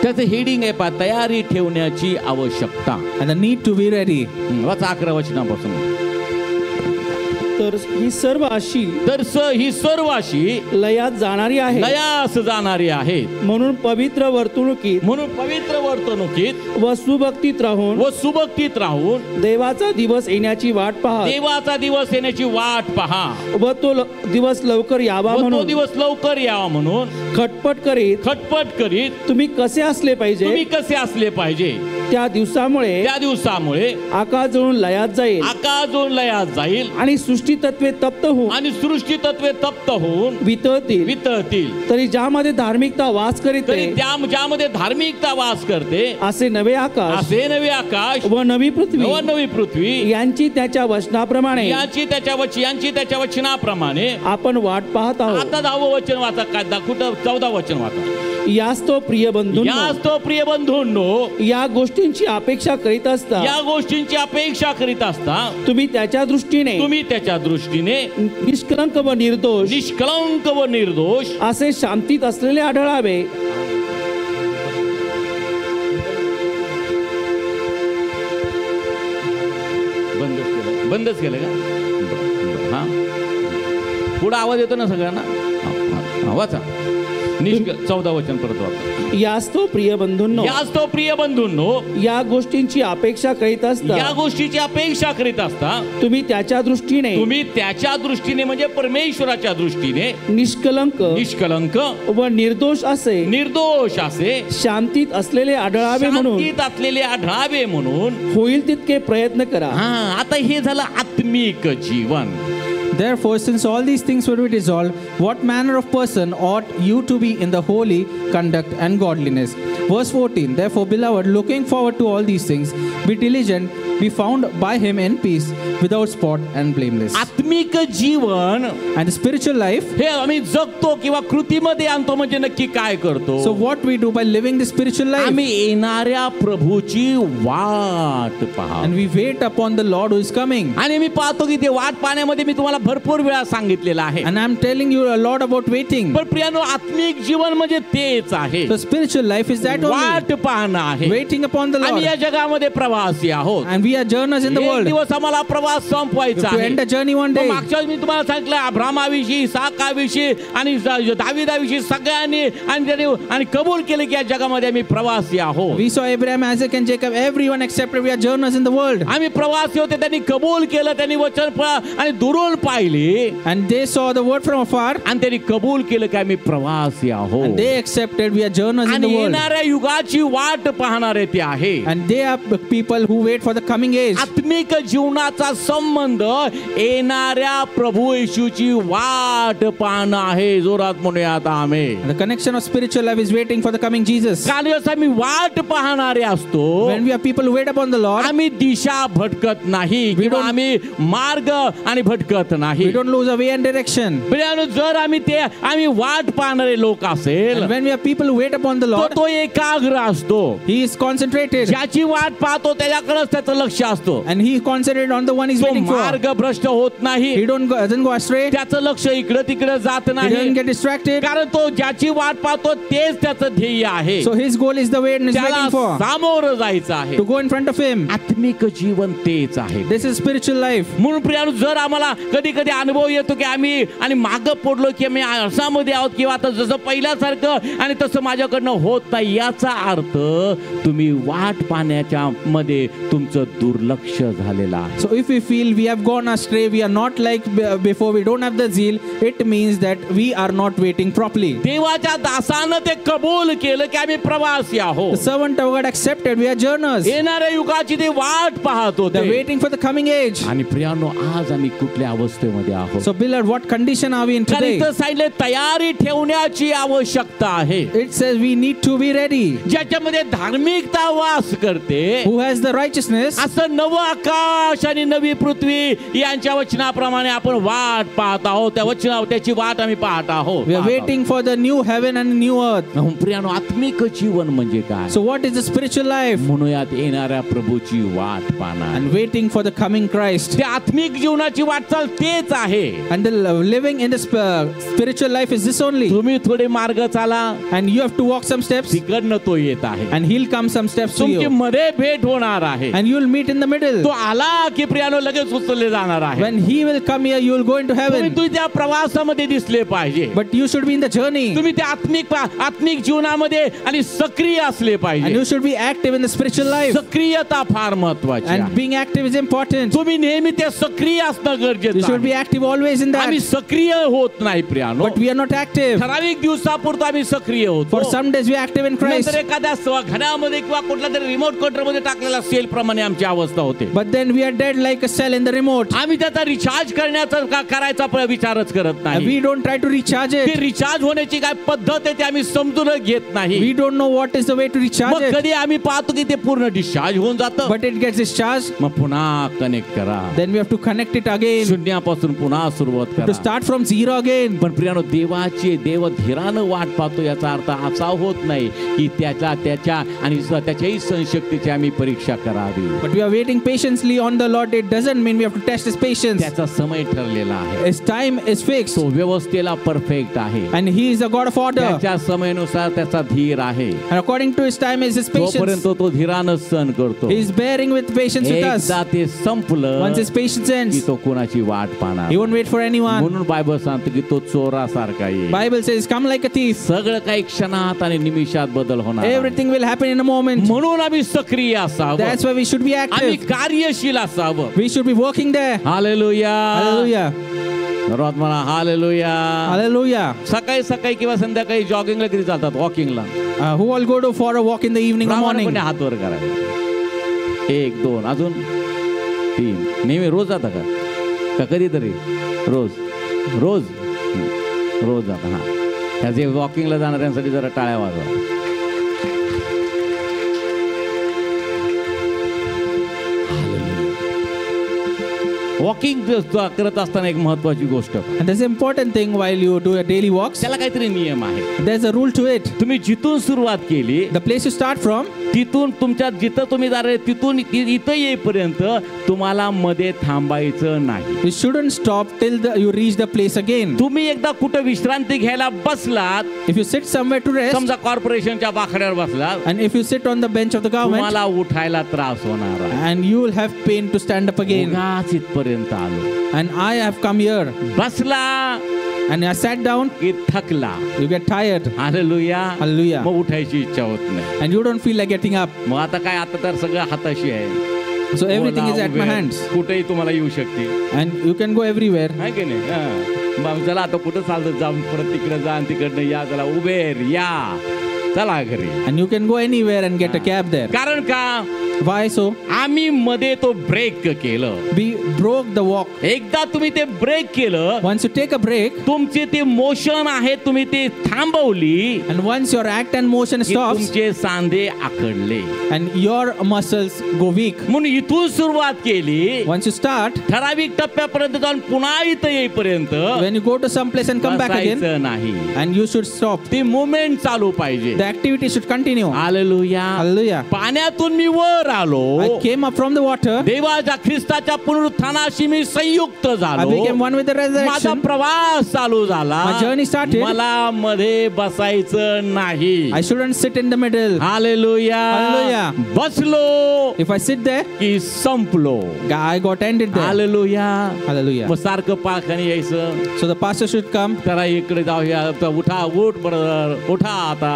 त्याचं हेडिंग आहे पहा, तयारी ठेवण्याची आवश्यकता. And the need to be ready. वाचा 11 वचनापासून. तर ही सर्व अशी तर ही सर्व अशी लयात जाणारी आहे. लयास जाणारी आहेत. म्हणून पवित्र वर्तणुकीत म्हणून पवित्र वर्तणुकीत व सुभक्तीत राहून व सुभक्तीत राहून देवाचा दिवस येण्याची वाट पहा देवाचा दिवस येण्याची वाट पहा. व तो दिवस लवकर यावा व तो म्हणून दिवस लवकर यावा म्हणून खटपट करीत खटपट करीत तुम्ही कसे असले पाहिजे. तुम्ही कसे असले पाहिजे. त्या दिवसामुळे त्या दिवसामुळे आकाश जळून लयात जाईल आकाश जो लयात जाईल आणि सृष्टी तत्वे तप्त होऊन आणि सृष्टी तत्वे तप्त होऊन वितळतील. वितळतील. तरी ज्यामध्ये धार्मिकता वास तरी करीते ज्यामध्ये धार्मिकता वास करते असे नवे आकाश असे नवे आकाश व नवी पृथ्वी व नवी पृथ्वी यांची त्याच्या वचनाप्रमाणे यांची त्याच्या वचनाप्रमाणे आपण वाट पाहत आहोत. आता 10वं वचन वाचा. काय कुठं 14 वचन वाचा. यास तो प्रिय बंधू यास तो प्रिय बंधूंनो, या गोष्टींची अपेक्षा करीत असता या गोष्टींची अपेक्षा करीत असता तुम्ही त्याच्या दृष्टीने निष्कलंक व निर्दोष निष्कलंक व निर्दोष असे शांतीत असलेले आढळावे. बंदच केलं का? हा, पुढे आवाज येतो ना सगळ्यांना. वाचा 14 वचन परत वाचा. यास तो प्रिय बंधूंनो, यास तो प्रिय बंधूंनो, या गोष्टींची अपेक्षा करीत असता या गोष्टीची अपेक्षा करीत असता तुम्ही त्याच्या दृष्टीने म्हणजे परमेश्वराच्या दृष्टीने निष्कलंक व निर्दोष असे शांतीत असलेले आढळावे म्हणून होईल तितके प्रयत्न करा. हा, आता हे झालं आत्मिक जीवन. Therefore, since all these things will be dissolved, what manner of person ought you to be in the holy conduct and godliness? Verse 14. Therefore, beloved, looking forward to all these things, be diligent, be found by him in peace, without spot and blameless. आत्मिक जीवन And the spiritual life. हे आम्ही जगतो किंवा कृतीमध्ये आणतो म्हणजे नक्की काय करतो? So what we do by living the spiritual life? आम्ही येणाऱ्या प्रभूची वाट पाहतो And we wait upon the Lord who is coming. आणि मी पाहतो की ते वाट पाहण्यामध्ये मी तुम्हाला भरपूर वेळा सांगितलेलं आहे. And I'm telling you a lot about waiting. पण प्रियानो, आत्मिक जीवन म्हणजे तेच आहे. The spiritual life is that वाट only. पाहणं आहे. Waiting upon the आम्ही Lord. या जगामध्ये प्रवासी आहोत. And we are journeyers in the एक world. दिवस आम्हाला प्रवास We संपवायचा have to आहे. end the journey one मग day. मागच्या वेळी मी तुम्हाला सांगितलं अब्रामाविषयी, इसाकाविषयी आणि दाविदाविषयी सगळ्यांनी आणि कबूल केले की या जगामध्ये आम्ही प्रवासी आहोत. We saw Abraham, Isaac and Jacob. Everyone accepted we are journeyers in the world. आम्ही प्रवासी होते, त्यांनी कबूल केलं, त्यांनी वचन आणि दुरून पाहिली And they saw the word from afar. आणि त्यांनी कबूल केलं की आम्ही प्रवासी And आहोत. they accepted we are journeyers in आणि the world. येणाऱ्या युगाची वाट पाहणारे ते आहे. And they are the people who wait for the coming age. आत्मिक जीवनाचा संबंध येणाऱ्या प्रभू येशूची वाट पाहणं आहे. जोरात म्हणूयात आमेन. And the connection of spiritual life is waiting for the coming Jesus. कारण जसं आम्ही वाट पाहणारे असतो, When we are people who wait upon the Lord, आम्ही दिशा भटकत नाही किंवा आम्ही मार्ग आणि भटकत नाही. we don't lose our way and direction. प्रियानो, जर आम्ही वाट पाहणारे लोक असेल And when we are people who wait upon the तर Lord, तो एकाग्र असतो. he is concentrated. ज्याची वाट पाहतो त्याच्याकडेच त्याचं लक्ष असतो. And he is concentrated on the one he's तो waiting for. मार्ग भ्रष्ट होत नाही. He doesn't go astray. त्याचं लक्ष इकडे तिकडे जात He नाही. doesn't get distracted. कारण तो ज्याची वाट पाहतो तेच त्याचं ध्येय आहे. So his goal is the way and is त्याला waiting for. सामोरं जायचं आहे. To go in front of him. आत्मिक जीवन तेच आहे. This is spiritual life. म्हणून प्रियानो, जर आम्हाला कधी कधी अनुभव येतो की आम्ही आणि मागं पडलो की आम्ही असामध्ये आहोत किंवा आता जसं पहिल्यासारखं आणि तसं माझ्याकडनं होत नाही, याचा अर्थ तुम्ही वाट पाहण्याच्या मध्ये तुमचं दुर्लक्ष झालेलं आहे. So if we feel we have gone astray, we are not like before, we don't have the zeal, it means that we are not waiting properly. देवाच्या दासानं ते कबूल केलं की आम्ही प्रवासी The आहोत. servant of God accepted we are journeyers. येणाऱ्या युगाची ते वाट पाहत They're होते. waiting for the coming age. आणि प्रियानो, आज आम्ही कुठल्या अवस्थेमध्ये आहोत? So beloved, what condition are we in कारण today? इथं सांगितले तयारी ठेवण्याची आवश्यकता आहे. It says we need to be ready. ज्याच्यामध्ये धार्मिकता वास करते, Who has the righteousness? असं नवं आकाश आणि नवी पृथ्वी यांच्या वचनाप्रमाणे आपण वाट पाहत आहोत. त्याची वाट आम्ही पाहत आहोत. We are waiting for the new heaven and new earth. प्रियानो, आत्मिक जीवन म्हणजे काय? So what is the spiritual life? म्हणूयात येणाऱ्या प्रभूची वाट पाहणार. And waiting for the coming Christ. ते आत्मिक जीवनाची वाटचाल तेच आहे. And the living in the spiritual life is this only. तुम्ही थोडे मार्ग चाला, And you have to walk some steps. तिकडनं तो येत आहे. And he'll come some steps to तुमची you. मध्ये भेट होणार आहे. And you'll meet in the middle. तो आला की प्रियानो लगेच उचलले जाणार आहे. When he will come here, you will go into तुम्ही heaven. त्या प्रवासामध्ये दिसले पाहिजे. But you should be in the journey. तुम्ही त्या आत्मिक जीवनामध्ये आणि सक्रिय असले And पाहिजे. you should be active in the spiritual life. सक्रियता फार महत्वाची And आहे. being active is important. तुम्ही नेहमी ते सक्रिय असणं You गरजेचं should be आहे. active always in that. आम्ही सक्रिय होत नाही प्रियानो. But we are not active. ठराविक दिवसापुरतं आम्ही सक्रिय होतो. For some days we are active in Christ. नंतर एखाद्या घरामध्ये किंवा कुठल्या तरी रिमोट कंट्रोल मध्ये टाकलेला सेल प्रमाणे आमची अवस्था होते. But then we are dead like a cell in the remote. आम्ही त्याचा रिचार्ज करण्याचा करायचा विचारच करत And नाही. we don't try to recharge ते it. रिचार्ज होण्याची काय पद्धत आहे ते आम्ही समजून घेत नाही. We don't know what is the way to recharge मग it. कधी आम्ही पाहतो की ते पूर्ण डिस्चार्ज होऊन जातं. But it gets discharged. मग पुन्हा कनेक्ट करा. Then we have to connect it again. शून्यापासून पुन्हा सुरुवात To करा. start from zero again. पण प्रियानो, देव धीरानं वाट पाहतो याचा अर्थ असा होत नाही की त्याच्या आणि त्याच्याही संशक्तीची आम्ही परीक्षा करावी. But we are waiting patiently on the Lord. It doesn't mean we have to test his patience. त्याचा समय ठरलेला आहे. His time is fixed. तो व्यवस्थेला परफेक्ट आहे. And he is a God of order. त्याच्या समयानुसार त्याचा धीर आहे. And according to his time is his patience. तोपर्यंत तो धीरानं सहन करतो. He is bearing with patience with us. एकदा ते संपलं Once his patience की ends, तो कोणाची वाट पाहणार. he won't wait for anyone. म्हणून बायबल सांगतो की तो चोरासारखा येईल. Bible says, come like a thief. सगळं काही क्षणात आणि निमिषात बदल होणार आहे. Everything will happen in a moment. म्हणून आम्ही सक्रिय असावं. That's why we should be आम्ही active. कार्यशील असावं. We should be working there. Hallelujah. Hallelujah. सर्वात म्हणा हालेलुया. Hallelujah. सकाळी सकाळी किंवा संध्याकाळी जॉगिंगला किती चालतात? वॉकिंगला. Who all go to for a walk in the evening or morning? प्रामाणिकपणे हात वर करायला. 1 2 अजून 3. नेहमी रोज जाता का कधीतरी? रोज रोज रोज जाता. हां, त्याचे वॉकिंगला जाणाऱ्यांसाठी जरा टाळ्या वाजवा. वॉकिंग करत असताना एक महत्वाची गोष्ट, And there's an important thing while you do your daily walks. त्याला काहीतरी नियम आहे. There's a rule to it. तुम्ही जिथून सुरुवात केली The place you start from, तिथून तुमच्या जिथं तुम्ही जाणार तिथून इथं येईपर्यंत तुम्हाला मध्ये थांबायचं नाही. you shouldn't stop till you reach the place again. तुम्ही एकदा कुठं विश्रांती घ्यायला बसलात, If you sit somewhere to rest, समजा कॉर्पोरेशनच्या बाकड्यावर बसलात, and if you sit on the bench of the government, तुम्हाला उठायला त्रास होणार आहे. and you will have pain to stand up again. उगाच इथपर्यंत आलो, And I have come here, बसला and I sat down, की थकला. you get tired, hallelujah. Hallelujah. मग उठायची इच्छा होत नाही. and you don't feel like getting up. मग आता काय, आता तर सगळं हाताशी आहे. So everything is at my उभे, hands, कुठेही तुम्हाला येऊ शकते, and you can go everywhere. आहे की नाही? हां. मग चला आता कुठं चालतं, जाऊन परत तिकडे जा आणि तिकडनं या, चला उबेर या, चला घरी. And you can go anywhere and get a cab there. कारण का Why so? आम्ही मध्ये तो ब्रेक केलं. We broke the walk. एकदा तुम्ही ते ब्रेक केलं, Once you take a break, तुमचे ते मोशन आहे तुम्ही ते थांबवली, and once your act and motion की stops, तुमचे सांधे आखडले. and your muscles go weak. म्हणून इथून सुरुवात केली, Once you start, ठराविक टप्प्यापर्यंत जाऊन पुन्हा इथं येईपर्यंत when you go to some place and come back again, बसायचं नाही. and you should stop. ती मुवमेंट चालू पाहिजे. The activity should continue. Hallelujah. Hallelujah. पाण्यातून मी वर आलो, I came up from the water. देवाच्या ख्रिस्ताच्या पुनरुत्थानाशी मी संयुक्त I झालो. became one with the माझा resurrection. प्रवास चालू झाला. My journey started. मला मध्ये बसायचं नाही. I shouldn't sit in the middle. Hallelujah. Hallelujah. बसलो If I sit there, की संपलो. I got ended there. Hallelujah. Hallelujah. मग सारखं पाखाने यायचं, So the pastor should come. त्याला इकडे जाऊया, आता उठा, उठ ब्रदर, उठा आता.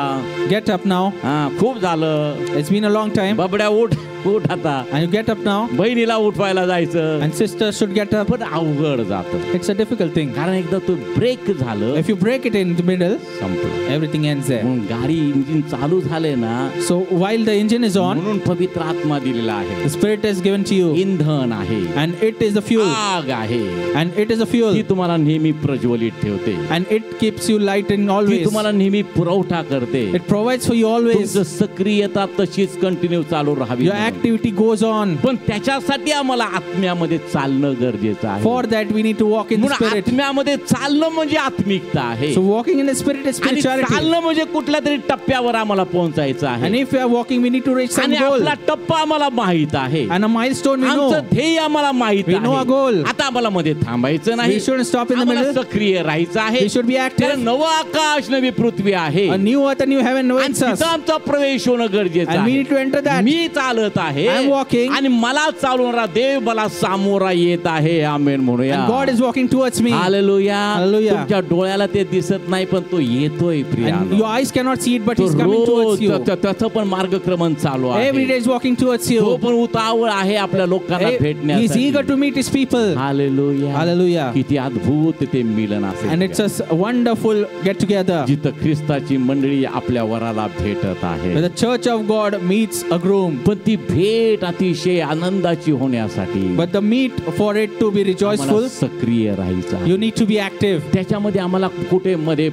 Get up now. हा, खूप झालं, It's been a long time. बबड्या उठ उठ आता. And you get up now. बहिणीला उठवायला जायचं, And sisters should get up. पण अवघड जातं. It's a difficult thing. कारण एकदा तो ब्रेक झालं, If you break it in the middle, संपलं. everything ends there. म्हणून गाडी इंजिन चालू झाले ना, So while the engine is on, म्हणून पवित्र आत्मा दिलेला आहे, the Spirit is given to you. इंधन आहे, And it is the fuel. आग आहे, And it is a ती fuel. तुम्हाला नेहमी प्रज्वलित ठेवते, And it keeps you lighting ती always. तुम्हाला नेहमी पुरवठा करते. It provides for you always. तुमचं सक्रियता तशीच कंटिन्यू चालू राहावी. Your activity goes on. पण त्याच्यासाठी आम्हाला आत्म्यामध्ये चालणं गरजेचं आहे. For that we need to walk in the म्हणून Spirit. आत्म्यामध्ये चालणं म्हणजे आत्मिकता आहे. So walking in the Spirit is आणि spirituality. चालणं म्हणजे कुठल्या तरी टप्प्यावर आम्हाला पोहोचायचं And आहे. if we are walking, we need to reach some आणि goal. आपला टप्पा आम्हाला माहित आहे, And a milestone we know. आमचं ध्येय आम्हाला माहित We know our goal. आहे. आता आम्हाला मध्ये थांबायचं नाही, We shouldn't stop in the आम्हाला middle. सक्रिय राहायचं आहे. We should be active. कारण नवं आकाश नवी पृथ्वी आहे, A new earth, a new heaven आणि awaits us. तिथं आमचा प्रवेश होणं गरजेचं And we need to आहे. enter that. मी चालत आहे, I am walking. आणि मला चालवणारा देव मला सामोरा येत आहे. आमेन म्हणूया. And God is walking towards me. Hallelujah. Hallelujah. तुमच्या डोळ्याला ते दिसत नाही, पण तो येतोय Priya. And your eyes cannot see it, but तो He's coming towards rose you. त्याचं पण मार्गक्रमण चालू Every day आहे. is walking towards तो you. पण उतावळ आहे आपल्या लोकांना He's भेटण्यासाठी. eager to meet His people. Hallelujah. Hallelujah. किती अद्भुत ते मिलन And it's असेल, a wonderful get together जिथं ख्रिस्ताची मंडळी आपल्या वराला भेटत आहे. where the church of God meets a groom. पण ती भेट अतिशय आनंदाची होण्यासाठी But the meet for it to be आम्हाला rejoiceful, सक्रिय राहायचं. you need to be active. त्याच्यामध्ये आम्हाला कुठे मध्ये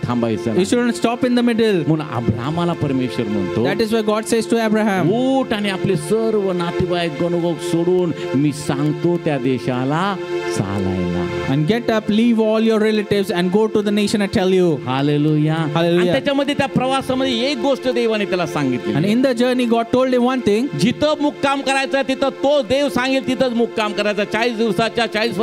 थांबायचं You नाही. shouldn't stop in the middle. म्हणून अब्राहमाला परमेश्वर म्हणतो, That is why God says to Abraham, उठ आणि आपले सर्व नातेवाईक गणगोग सोडून मी सांगतो त्या देशाला चालायला. and get up, leave all your relatives and go to the nation I tell you. Hallelujah. Hallelujah. आणि त्याच्यामध्ये त्या प्रवासामध्ये एक गोष्ट देवाने त्याला सांगितली, And in the journey, God told him one thing. जिथं मुक्काम करायचं तिथं तो देव सांगेल तिथंच मुक्काम करायचा. 40 दिवसाच्या 40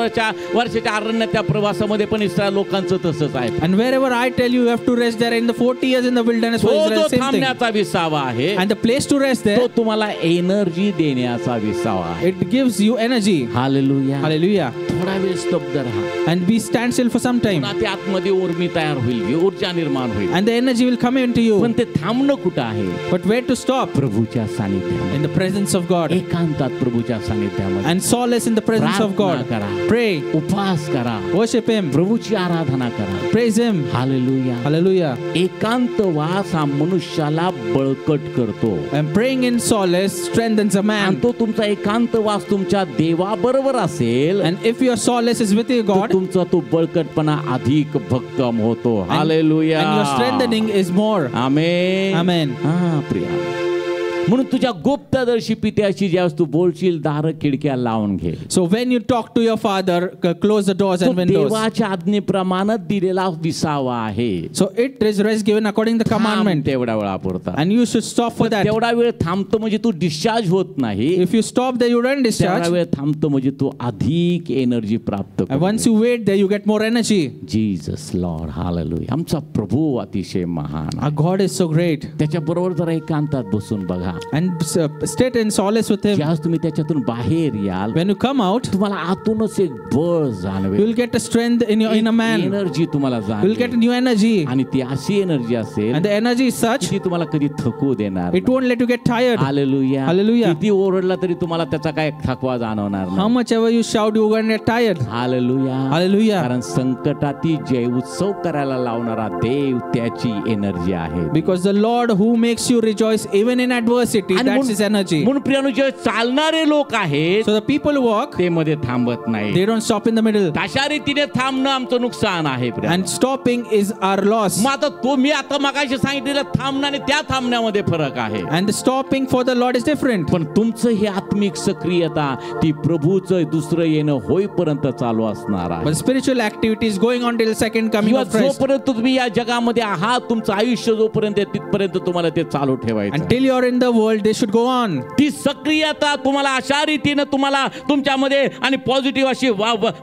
वर्षाच्या अरण्यात त्या प्रवासामध्ये पण इस्रायल लोकांचं तसंच आहे. And wherever I tell you, you have to rest there. In the 40 years in the wilderness for तो Israel, जो same thing. थांबण्याचा विसावा आहे, And the place to rest तो there, तुम्हाला एनर्जी देण्याचा विसावा आहे. it gives you energy. Hallelujah. Hallelujah. थोडा वेळ स्तब्ध राहा, And be stand still for some time. पुन्हा ते आतमध्ये उर्मी तयार होईल, ऊर्जा निर्माण होईल. And the energy will come into you. पण ते थांबणं कुठं आहे? But where to stop? प्रभूच्या सानिध्यामध्ये, In the presence of God. एकांतात प्रभूच्या सानिध्यामध्ये. And solace in the presence of God. प्रार्थना करा, Pray. उपवास करा, Worship Him. प्रभूची आराधना करा. Praise Him. हालेलुया. Hallelujah. एकांतवास हा मनुष्याला बळकट करतो. And praying in solace strengthens a आणि man. तो तुमचा एकांतवास तुमच्या देवाबरोबर असेल And if your solace is with your God, तुमचा तो बळकटपणा अधिक भक्कम होतो. Hallelujah. and your strengthening is more. Amen. Amen. हा प्रिया, म्हणून तुझ्या गुप्तदर्शी पित्याशी ज्यावेळेस तू बोलशील दार खिडक्या लावून घे. So when you talk to your father, close the doors तो and windows. देवाच्या आज्ञेप्रमाणे दिलेला विसावा आहे. So it is rest given according to the commandment, तेवढ्या वेळापुरता. and you should stop for that. तेवढा वेळ थांबतो म्हणजे तू डिस्चार्ज होत नाही. If you stop there, you don't तेवढा discharge. वेळ थांबतो म्हणजे तू अधिक एनर्जी प्राप्त And once you wait there, you get more energy. Jesus Lord. Hallelujah. आमचा प्रभू अतिशय महान. Our God is so great. त्याच्या बरोबर जरा एकांतात बसून बघा. And sit in solace with Him. ज्यावेळेस तुम्ही त्याच्यातून बाहेर याल, When you come out, तुम्हाला आतूनच एक बळ you जाणवेल. will get a strength in your inner man. Energy तुम्हाला You will get a जाणवेल. new energy. आणि ती अशी एनर्जी असेल And the energy is such, ती तुम्हाला कधी थकू देणार it won't let you get tired. Hallelujah. Hallelujah. किती ओरडला तरी तुम्हाला त्याचा काय थकवा जाणवणार How नाही. much ever you shout, you're going to get tired. Hallelujah. Hallelujah. कारण संकटाती जय उत्सव करायला लावणारा देव त्याची एनर्जी आहे. Because the Lord who makes you rejoice even in adversity, आणि that's His energy. म्हणून प्रियानो, जे चालणारे लोक आहेत So the people who walk, ते मध्ये थांबत नाही. they don't stop in the middle. अशा रीतीने थांबणं आमचं नुकसान आहे Priya. And stopping is our loss. मग आता तो मी आता मगाशी सांगितलेलं थांबणं आणि त्या थांबण्यामध्ये फरक आहे. And the stopping for the Lord is different. पण तुमचं हे आत्मिक सक्रियता ती प्रभूचं दुसरं येणं होईपर्यंत चालू असणार आहे. But spiritual activity is going on till second coming किंवा of Christ. जोपर्यंत तुम्ही या जगामध्ये आहात, तुमचं आयुष्य जोपर्यंत आहे, तिथपर्यंत तुम्हाला ते चालू ठेवायचं. Until you are in the world, they should go on. ती सक्रियता तुम्हाला अशा रीतीनं तुम्हाला तुमच्यामध्ये आणि पॉझिटिव्ह अशी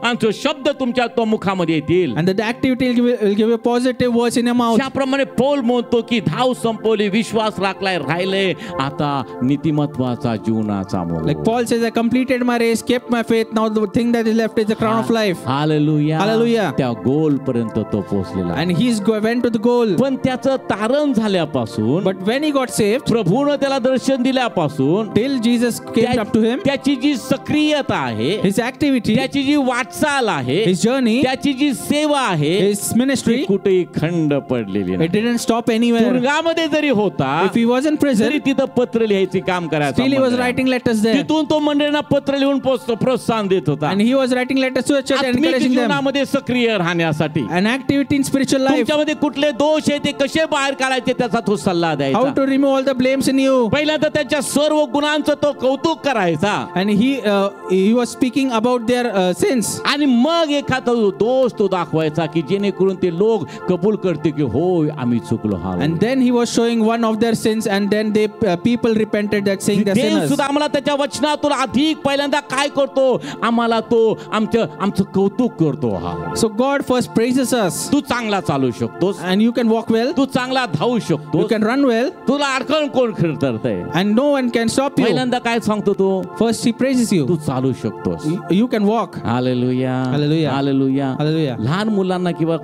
आमचे शब्द तुमच्या तो मुखामध्ये येतील. And the activity will give you positive words in your mouth. त्याप्रमाणे पौल म्हणतो की धाव संपवली, विश्वास राखलाय, राहिले आता नीतिमत्वाचा जीवनाचा मोह. Like Paul says, I completed my race, kept my faith. Now the thing that is left is the crown of life. Hallelujah. Hallelujah. त्या गोल पर्यंत तो पोहोचलेला. And he went to the goal. पण त्याचं तारण झाल्यापासून, But when he got saved, प्रभूनं त्याला दर्शन दिल्यापासून till Jesus came up to him, त्याची जी सक्रियता आहे, his activity, त्याची जी वाटचाल आहे, his journey, त्याची जी सेवा आहे, his ministry, ती कुठेही खंड पडलेली it नाही. didn't stop anywhere. तुरुंगामध्ये जरी होता, If he was in prison, तरी तिथं पत्र लिहायचे काम करायचं. still he was writing letters there. तिथून तो मंडळींना पत्र लिहून प्रोत्साहन देत होता. And he was writing letters to the church, आत्मिक encouraging them. जीवनामध्ये सक्रिय राहण्यासाठी, An activity in spiritual life. तुमच्यामध्ये कुठले दोष आहे ते कसे बाहेर काढायचे त्याचा तो सल्ला How द्यायचा. to remove all the blames in you. पहिल्यांदा त्यांच्या सर्व गुणांचं तो कौतुक करायचा And he was speaking about their sins. आणि मग एखादा दोष तो दाखवायचा की जेणेकरून ते लोक कबूल करते की होय आम्ही चुकलो. हा And then he was showing one of their sins, and then they people repented that saying they're Dev sinners. सुद्धा आम्हाला त्याच्या वचनातून अधिक पहिल्यांदा काय करतो, आम्हाला तो आमचं कौतुक करतो. हा So God first praises us. तू चांगला चालू शकतोस, And you can walk well, तू चांगला धावू you शकतोस, can run well, तुला अडकण कोण करतंय. and no one can stop you. पहिल्यांदा काय सांगतो तो, First he praises Tu you. चालू शकतोस. You can walk. Hallelujah. Hallelujah. Hallelujah. Hallelujah. लहान मुलांना किंवा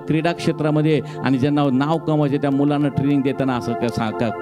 क्रीडा क्षेत्रामध्ये आणि ज्यांना नाव कमवायचे त्या मुलांना ट्रेनिंग देताना असं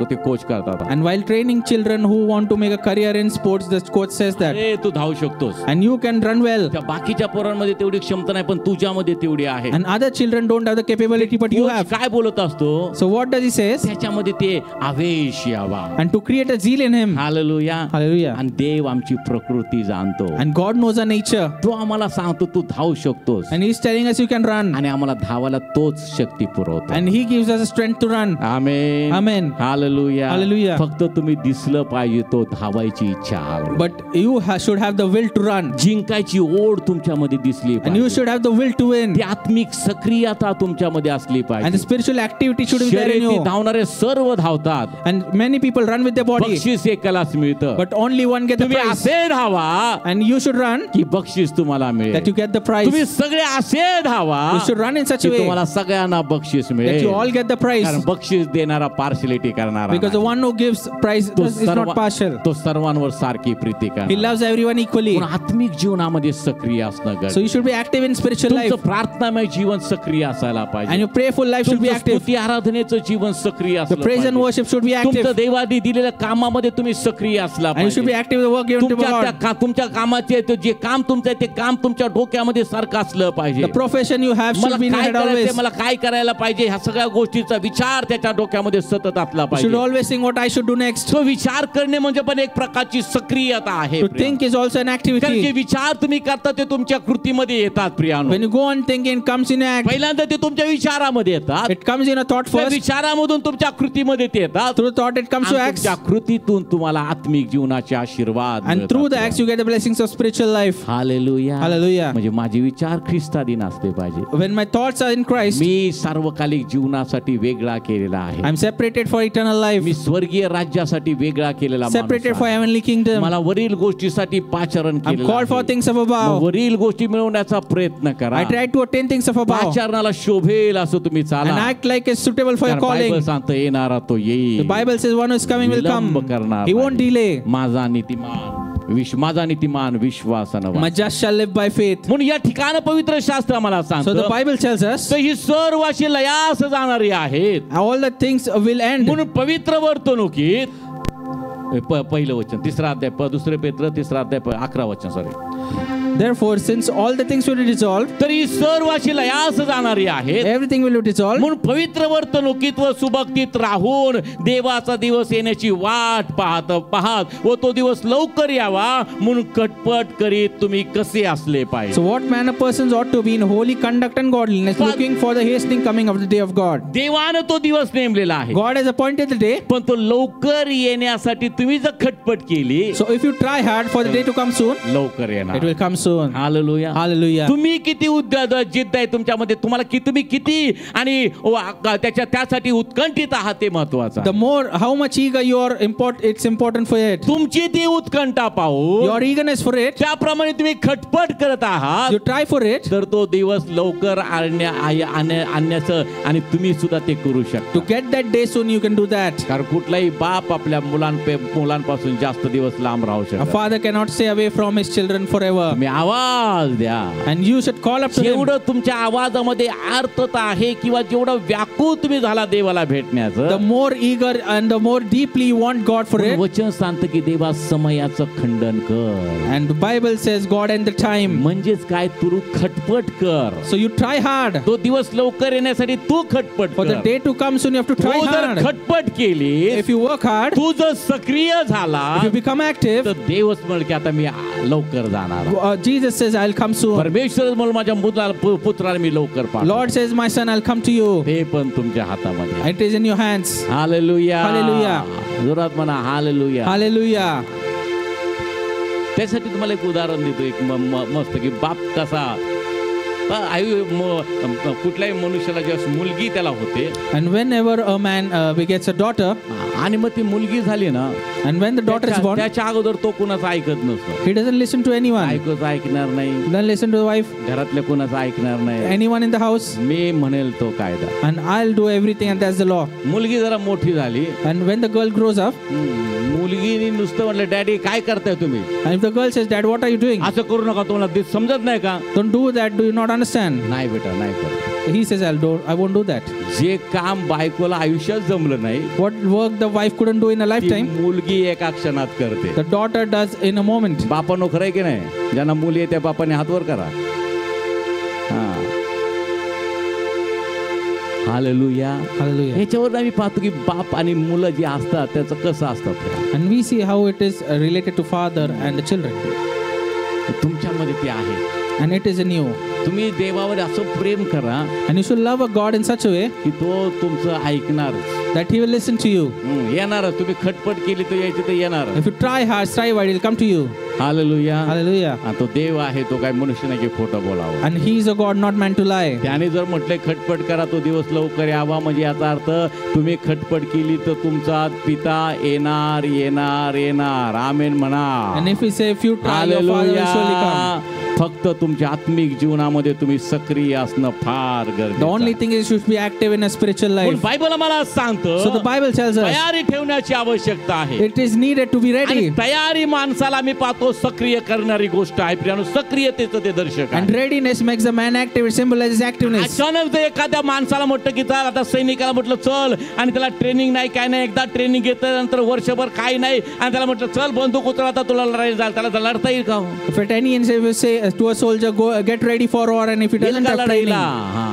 ते कोच करतात. And while training children who want to make a career in sports, the coach says that. अरे तू धावू शकतोस. And you can run well. त्या बाकीच्या पोरांमध्ये तेवढी क्षमता नाही पण तुझ्यामध्ये तेवढी आहे. And other children don't have the capability, but you coach have. काय बोलत असतो, So what does he say? त्याच्यामध्ये ते आवेश यावा. And to create a zeal in him. Hallelujah. Hallelujah. आणि देव आमची प्रकृती जाणतो. And God knows our nature. तो आम्हाला सांगतो तू धावू शकतोस And he's telling us you can run. आणि आम्हाला धावायला तोच शक्ती पुरवतो. And he gives us a strength to run. Amen. Amen. Hallelujah. Hallelujah. फक्त तुम्ही दिसलं पाहिजे तो धावायची इच्छा हवी. But you should have the will to run. जिंकायची ओढ तुमच्यामध्ये दिसली And you पाहिजे. should have the will to win. ती आत्मिक सक्रियता तुमच्यामध्ये असली And the पाहिजे. spiritual activity should be there in शर्यती you. धावणारे सर्व धावतात, And many people run with their body, बक्षीस एकालाच मिळतं. but only one get the तुम्ही prize. असे धावा And you should run की बक्षीस तुम्हाला मिळेल. that you get the prize. तुम्ही सगळे असे धावा You should run in such की a way तुम्हाला सगळ्यांना बक्षीस that मिळेल. you all get the prize. कारण बक्षीस देणारा पार्शलिटी करणारा Because the नाही. one who gives prize तो is not partial. तो सर्वांवर सारखी प्रीती He करणार. loves everyone equally. पण आत्मिक जीवनामध्ये सक्रिय असणं So गरजेचं. you should be active in spiritual life. तुमचं प्रार्थनामय जीवन सक्रिय असायला And पाहिजे. your prayerful life should be तुमचं active. स्तुती आराधनेचं जीवन सक्रिय The असलं praise and पाहिजे. worship should be तुमचं active. देवादी त्यांनी दिलेल्या कामामध्ये तुम्ही सक्रिय असला And you should be पाहिजे. active in the work given to तुमच्या God. कामाचे जे काम तुमचं आहे ते काम तुमच्या डोक्यामध्ये सारखं असलं पाहिजे. The profession you have मला should be in your काय head करायचंय, always. मला काय करायला पाहिजे ह्या सगळ्या गोष्टीचा विचार त्याच्या डोक्यामध्ये सतत असला You should पाहिजे. always think what I should do next. तो विचार करणे म्हणजे पण एक प्रकारची सक्रियता आहे. To think is also an कारण की activity. विचार तुम्ही करता ते तुमच्या कृतीमध्ये येतात प्रियानो. When you go on thinking, it comes in act. पहिल्यांदा ते तुमच्या विचारामध्ये येतात. It comes in a thought त्या first. विचारामधून तुमच्या कृतीमध्ये ते येतात. Through thought, it comes to आणि acts. तुमच्या कृतीतून तुम्हाला आत्मिक जीवनाचे आशीर्वाद And मिळतात. through the acts, you get the blessings of spiritual life. Hallelujah. Hallelujah. म्हणजे माझे विचार ख्रिस्ताधीन असले पाहिजे. When my thoughts are in Christ, मी सार्वकालिक जीवनासाठी वेगळा केलेला आहे. I'm separated for eternal life. मी स्वर्गीय राज्यासाठी वेगळा केलेला माणूस Separated for आहे. heavenly kingdom. मला वरील गोष्टीसाठी पाचारण I'm केलेलं called for आहे. things of मग above. वरील गोष्टी मिळवण्याचा प्रयत्न करा. I try to attain things of above. पाचारणाला शोभेल असं तुम्ही And चाला. act like it's suitable for your कारण बायबल calling. सांगतं येणारा तो The येईल. Bible says one who is coming will come. विलंब करणार He won't नाही. delay. माझा नीतिमान विश्वासानं वाच. My just shall live by faith. म्हणून या ठिकाणी पवित्र शास्त्र आम्हाला So the सांगतं Bible tells us तर ही सर्व अशी लयास जाणारी आहेत. all the things will end. म्हणून पवित्र वर्तणुकीत पहिलं वचन तिसरा अध्याय दुसरे पेत्र तिसरा अध्याय 11 वचन sorry. Therefore, since all the things will be dissolved, तर ही सर्व अशी लयास जाणारी आहेत. everything will be dissolved. म्हणून पवित्र वर्तणुकीत व सुभक्तीत राहून देवाचा दिवस येण्याची वाट पाहत व तो दिवस लवकर यावा म्हणून कटपट करीत तुम्ही कसे असले So पाहिजे. what manner persons ought to be in holy conduct and godliness, But- looking for the hastening coming of the day of God. देवानं तो दिवस नेमलेला आहे. God has appointed the day. पण तो लवकर येण्यासाठी तुम्ही जर खटपट केली So if you try hard for the day to come soon, लवकर it येणार. will come soon. Hallelujah. Hallelujah. तुम्ही किती जिद्द आहे तुमच्यामध्ये, तुम्ही किती आणि त्यासाठी उत्कंठित आहात ते महत्वाचं The आहे. more, how much eager you are, it's important for it. तुमची ती उत्कंठा पाहू Your eagerness for it, त्याप्रमाणे तुम्ही खटपट करत आहात you try for it तर तो दिवस लवकर आणण्याचं आणि तुम्ही सुद्धा ते करू to शकता. get that day soon. You can do that. कारण कुठलाही बाप आपल्या मुलांपासून जास्त दिवस लांब राहू A शकतो. father cannot stay away from his children forever. तुम्ही आवाज द्या. And you should call up to him. जेवढं तुमच्या आवाजामध्ये अर्थता आहे किंवा जेवढं व्याकुळ तुम्ही झाला देवाला The भेटण्याचं, more eager and the more deeply you want God for it. वचन सांगतं की देवा समयाचं खंडन कर. And the Bible says God and the time. म्हणजेच काय, तू खटपट कर. So you try hard. तो दिवस लवकर येण्यासाठी तू खटपट For the कर. day to come soon, you have to try तू जर hard. खटपट केली, If you work hard, तू जर सक्रिय झाला if you become active, तर देवच म्हण की आता मी लवकर जाणार. Jesus says, I'll come soon. परमेश्वर म्हणून माझ्या पुत्राला मी लवकर पाहतो. Lord says, my son, I'll come to you. ते पण तुमच्या हातामध्ये आहे. It is in your hands. Hallelujah. Hallelujah. जोरात म्हणा हालेलुया. Hallelujah. त्यासाठी तुम्हाला एक उदाहरण देतो, एक मस्त की बाप कसा कुठल्याही मनुष्याला जेव्हा मुलगी त्याला होते And whenever a man begets a daughter, आणि मग ती मुलगी झाली ना, and when the daughter is born, त्याच्या अगोदर तो कुणाचं ऐकत नसतो. he doesn't listen to anyone. ऐकणार नाही, Doesn't listen to the wife, घरातल्या कुणाचं ऐकणार नाही. anyone in the house, मी म्हणेल तो कायदा. and I'll do everything, and that's the law. मुलगी जरा मोठी झाली, And when the girl grows up, मुलगीने नुसतं म्हटलं डॅडी काय करताय तुम्ही, and if the girl says, Dad, what are you doing? असं करू नका, तुम्हाला ते समजत नाही का? Don't do that. Do you not understand? नाही बेटा नाही कर. He says, I won't do that. जे काम बायकोला आयुष्यात जमलं नाही What work the wife couldn't do in a ती lifetime, मुलगी एका क्षणात करते. the daughter does in a moment. बापा नोकर आहे की नाही, ज्यांना मुली आहे त्या बापाने हातवर करा. हा हालेलुया. Hallelujah. याच्यावर आम्ही पाहतो की बाप आणि मुलं जे असतात त्याचं कसं असतात. And we see how it is related to father and the children. तुमच्यामध्ये ते आहे. And it is in you. तुम्ही देवावर असं प्रेम करा And you should love a God in such a way की तो तुमचं ऐकणारच. that he will listen to you. येणारच. तुम्ही खटपट केली तर यायची तर येणार. If you try hard, strive hard, he'll come to you. Hallelujah. Hallelujah. आणि तो देव आहे, तो काय मनुष्य नाही की खोटं बोलावं. And he is a God, not man to lie. त्याने जर म्हटले खटपट करा तो दिवस लवकर यावा, म्हणजे याचा अर्थ तुम्ही खटपट केली तर तुमचा पिता येणार येणार येणार. आमेन म्हणा. And if we say, if you try, your father will surely come. Hallelujah. फक्त तुमच्या आत्मिक जीवनामध्ये तुम्ही सक्रिय असणं फार The गरजेचं only आहे. thing is you should be active in a spiritual life. Bible मला सांगतं म्हणतं So the Bible tells us तयारी ठेवण्याची आवश्यकता आहे. it is needed to be आणि ready. तयारी माणसाला मी पाहतो सक्रिय करणारी गोष्ट आहे प्रियानो, सक्रियतेचं ते दर्शक And आहे. readiness makes the man active. It symbolizes activeness. अचानक जर एखाद्या माणसाला म्हटलं की चल आता सैनिकाला म्हटलं चल, आणि त्याला ट्रेनिंग नाही काय नाही, एकदा ट्रेनिंग घेतलं नंतर वर्षभर काही नाही, आणि त्याला म्हटलं चल बंदूक उचल आता तुला लढायला जाल, त्याला लढता येईल का हो? If at any instance you say to a soldier, go get ready for war, and if he doesn't have training, हा.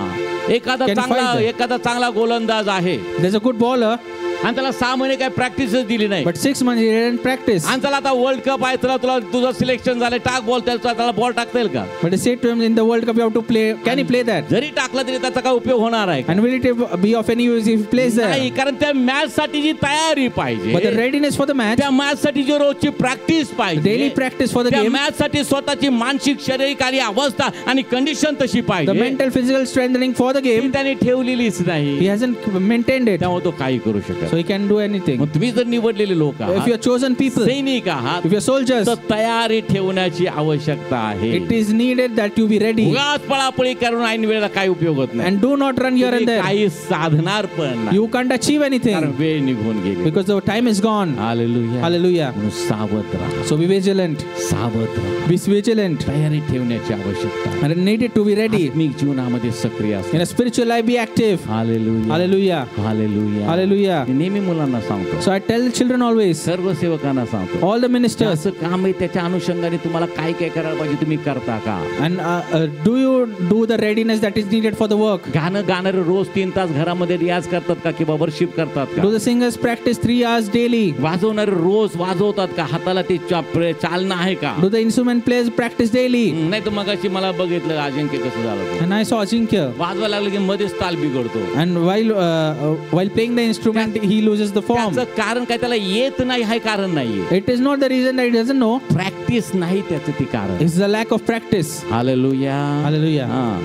एखादा Can चांगला fight that. एखादा चांगला गोलंदाज आहे there's a good bowler, आणि त्याला 6 महिने काय प्रॅक्टिसच दिली नाही, but 6 months he didn't practice. आणि त्याला आता वर्ल्ड कप आहे, तुला तुला तुझं सिलेक्शन झालं, टाक बॉल, त्याला बॉल टाकता येईल का? But they say to him in the World Cup you have to play. Can he play that? जरी टाकला तरी त्याचा काय उपयोग होणार आहे का? And will it be of any use if he plays नाही, there? कारण त्या मॅच साठी जी तयारी But the पाहिजे, readiness for the match, त्या मॅच साठी जी रोजची प्रॅक्टिस पाहिजे, daily practice for the त्या game, मॅच साठी स्वतःची मानसिक शारीरिक आणि अवस्था आणि कंडिशन तशी the पाहिजे, mental physical strengthening for the ती game, त्याने ठेवलेलीच he नाही, hasn't maintained it. त्यामुळे तो काही करू शकत. So he can do anything. मग तुम्ही जर निवडलेले लोक If you आहात, are chosen people, सैनिक आहात, if you are soldiers, तर तयारी ठेवण्याची आवश्यकता आहे. it is needed that you be ready. उगाच पळापळी करून ऐन वेळेला काही उपयोग होत नाही, And do not run here and तुम्ही there. काही साधणार पण नाही, You can't achieve कारण anything वेळ निघून गेली. because the time is gone. Hallelujah. Hallelujah. म्हणून सावध राहा, So be vigilant. सावध राहा. Be vigilant. तयारी ठेवण्याची आवश्यकता आहे. And needed to be ready. आत्मिक जीवनामध्ये सक्रिय असणे. In a spiritual life, be active. Hallelujah. Hallelujah. Hallelujah. Hallelujah. मी नेहमी मुलांना सांगतो, So I tell children always, सर्व सेवकांना सांगतो, all the ministers, असं काम आहे त्याच्या अनुषंगाने तुम्हाला काय काय करायला पाहिजे, तुम्ही करता का? and do you do the readiness that is needed for the work? गाणं गाणारे रोज 3 तास घरामध्ये रियाज करतात का, किंवा वर्शिप करतात Do का? the singers practice 3 hours daily? वाजवणारे रोज वाजवतात का? हाताला ते चालना आहे का? Do the instrument players practice daily? नाही तर मगाशी मला बघितलं अजिंक्य कसं झालं ते. And I saw Ajinkya, वाजवा लागलं की मध्येच ताल बिघडतो. and while playing the instrument, he loses the form. त्याचं कारण काय? त्याला येत नाही हे कारण नाहीये, It is not the reason that he doesn't know. Practice नाही त्याचं ते कारण. It's the lack of practice. Hallelujah. Hallelujah. हा.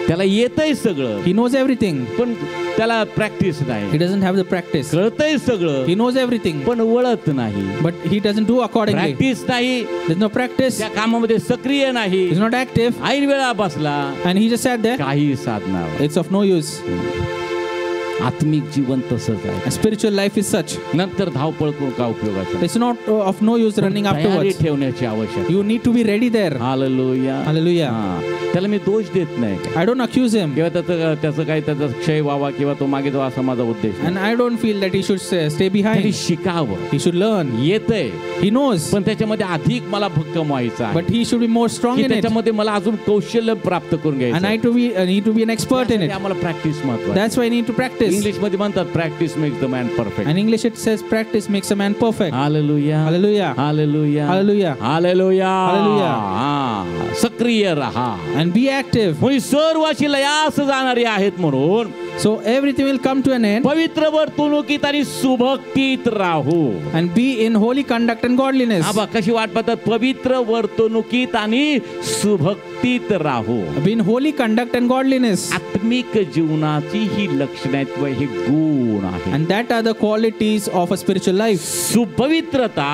त्याला येतंय सगळं, He knows everything. पण त्याला प्रॅक्टिस He नाही. doesn't have the practice. कळतंय सगळं, He knows everything, पण वळत नाही. but he doesn't do accordingly. Practice नाही, There's no practice. त्या कामामध्ये सक्रिय नाही, He's not active, ऐन वेळा बसला, and he just sat there. काही साधणार. It's of no use. आत्मिक जीवन तसंच आहे. A spiritual life is such. नंतर धावपळ करून का उपयोगाचं? It's not of no use running तयारी afterwards. ठेवण्याची आवश्यकता. You need to be ready there. Hallelujah. Hallelujah. हा. त्याला मी दोष देत नाही I don't accuse him, किंवा त्याचं काही त्याचा क्षय व्हावा किंवा तो मागे जावा असा माझा उद्देश नाही. and I don't feel that he should stay तरी behind. शिकावं, He should learn. येतंय, He knows, पण त्याच्यामध्ये अधिक मला भक्कम व्हायचं आहे, but he should be more strong की in it. त्याच्यामध्ये मला अजून कौशल्य प्राप्त करून And घ्यायचं I need to be an expert in त्यासाठी it. आम्हाला प्रॅक्टिस महत्वाची. That's why I need to practice. English मध्ये म्हणतात practice makes the man perfect. In English it says practice makes a man perfect. Hallelujah. Hallelujah. Hallelujah. Hallelujah. Hallelujah. Hallelujah. हा. सक्रिय राहा. And be active. म्हणजे सर्व अशी लयास जाणारी आहेत म्हणून So everything will come to an end. पवित्र वर्तणुकीत आणि सुभक्तीत राहू. And be in holy conduct and godliness. आबा कशी वाट पाहतात? पवित्र वर्तणुकीत आणि सुभक्तीत राहू. Be in holy conduct and godliness. आत्मिक जीवनाची ही लक्षणे आहेत व हे गुण आहेत. And that are the qualities of a spiritual life. सुपवित्रता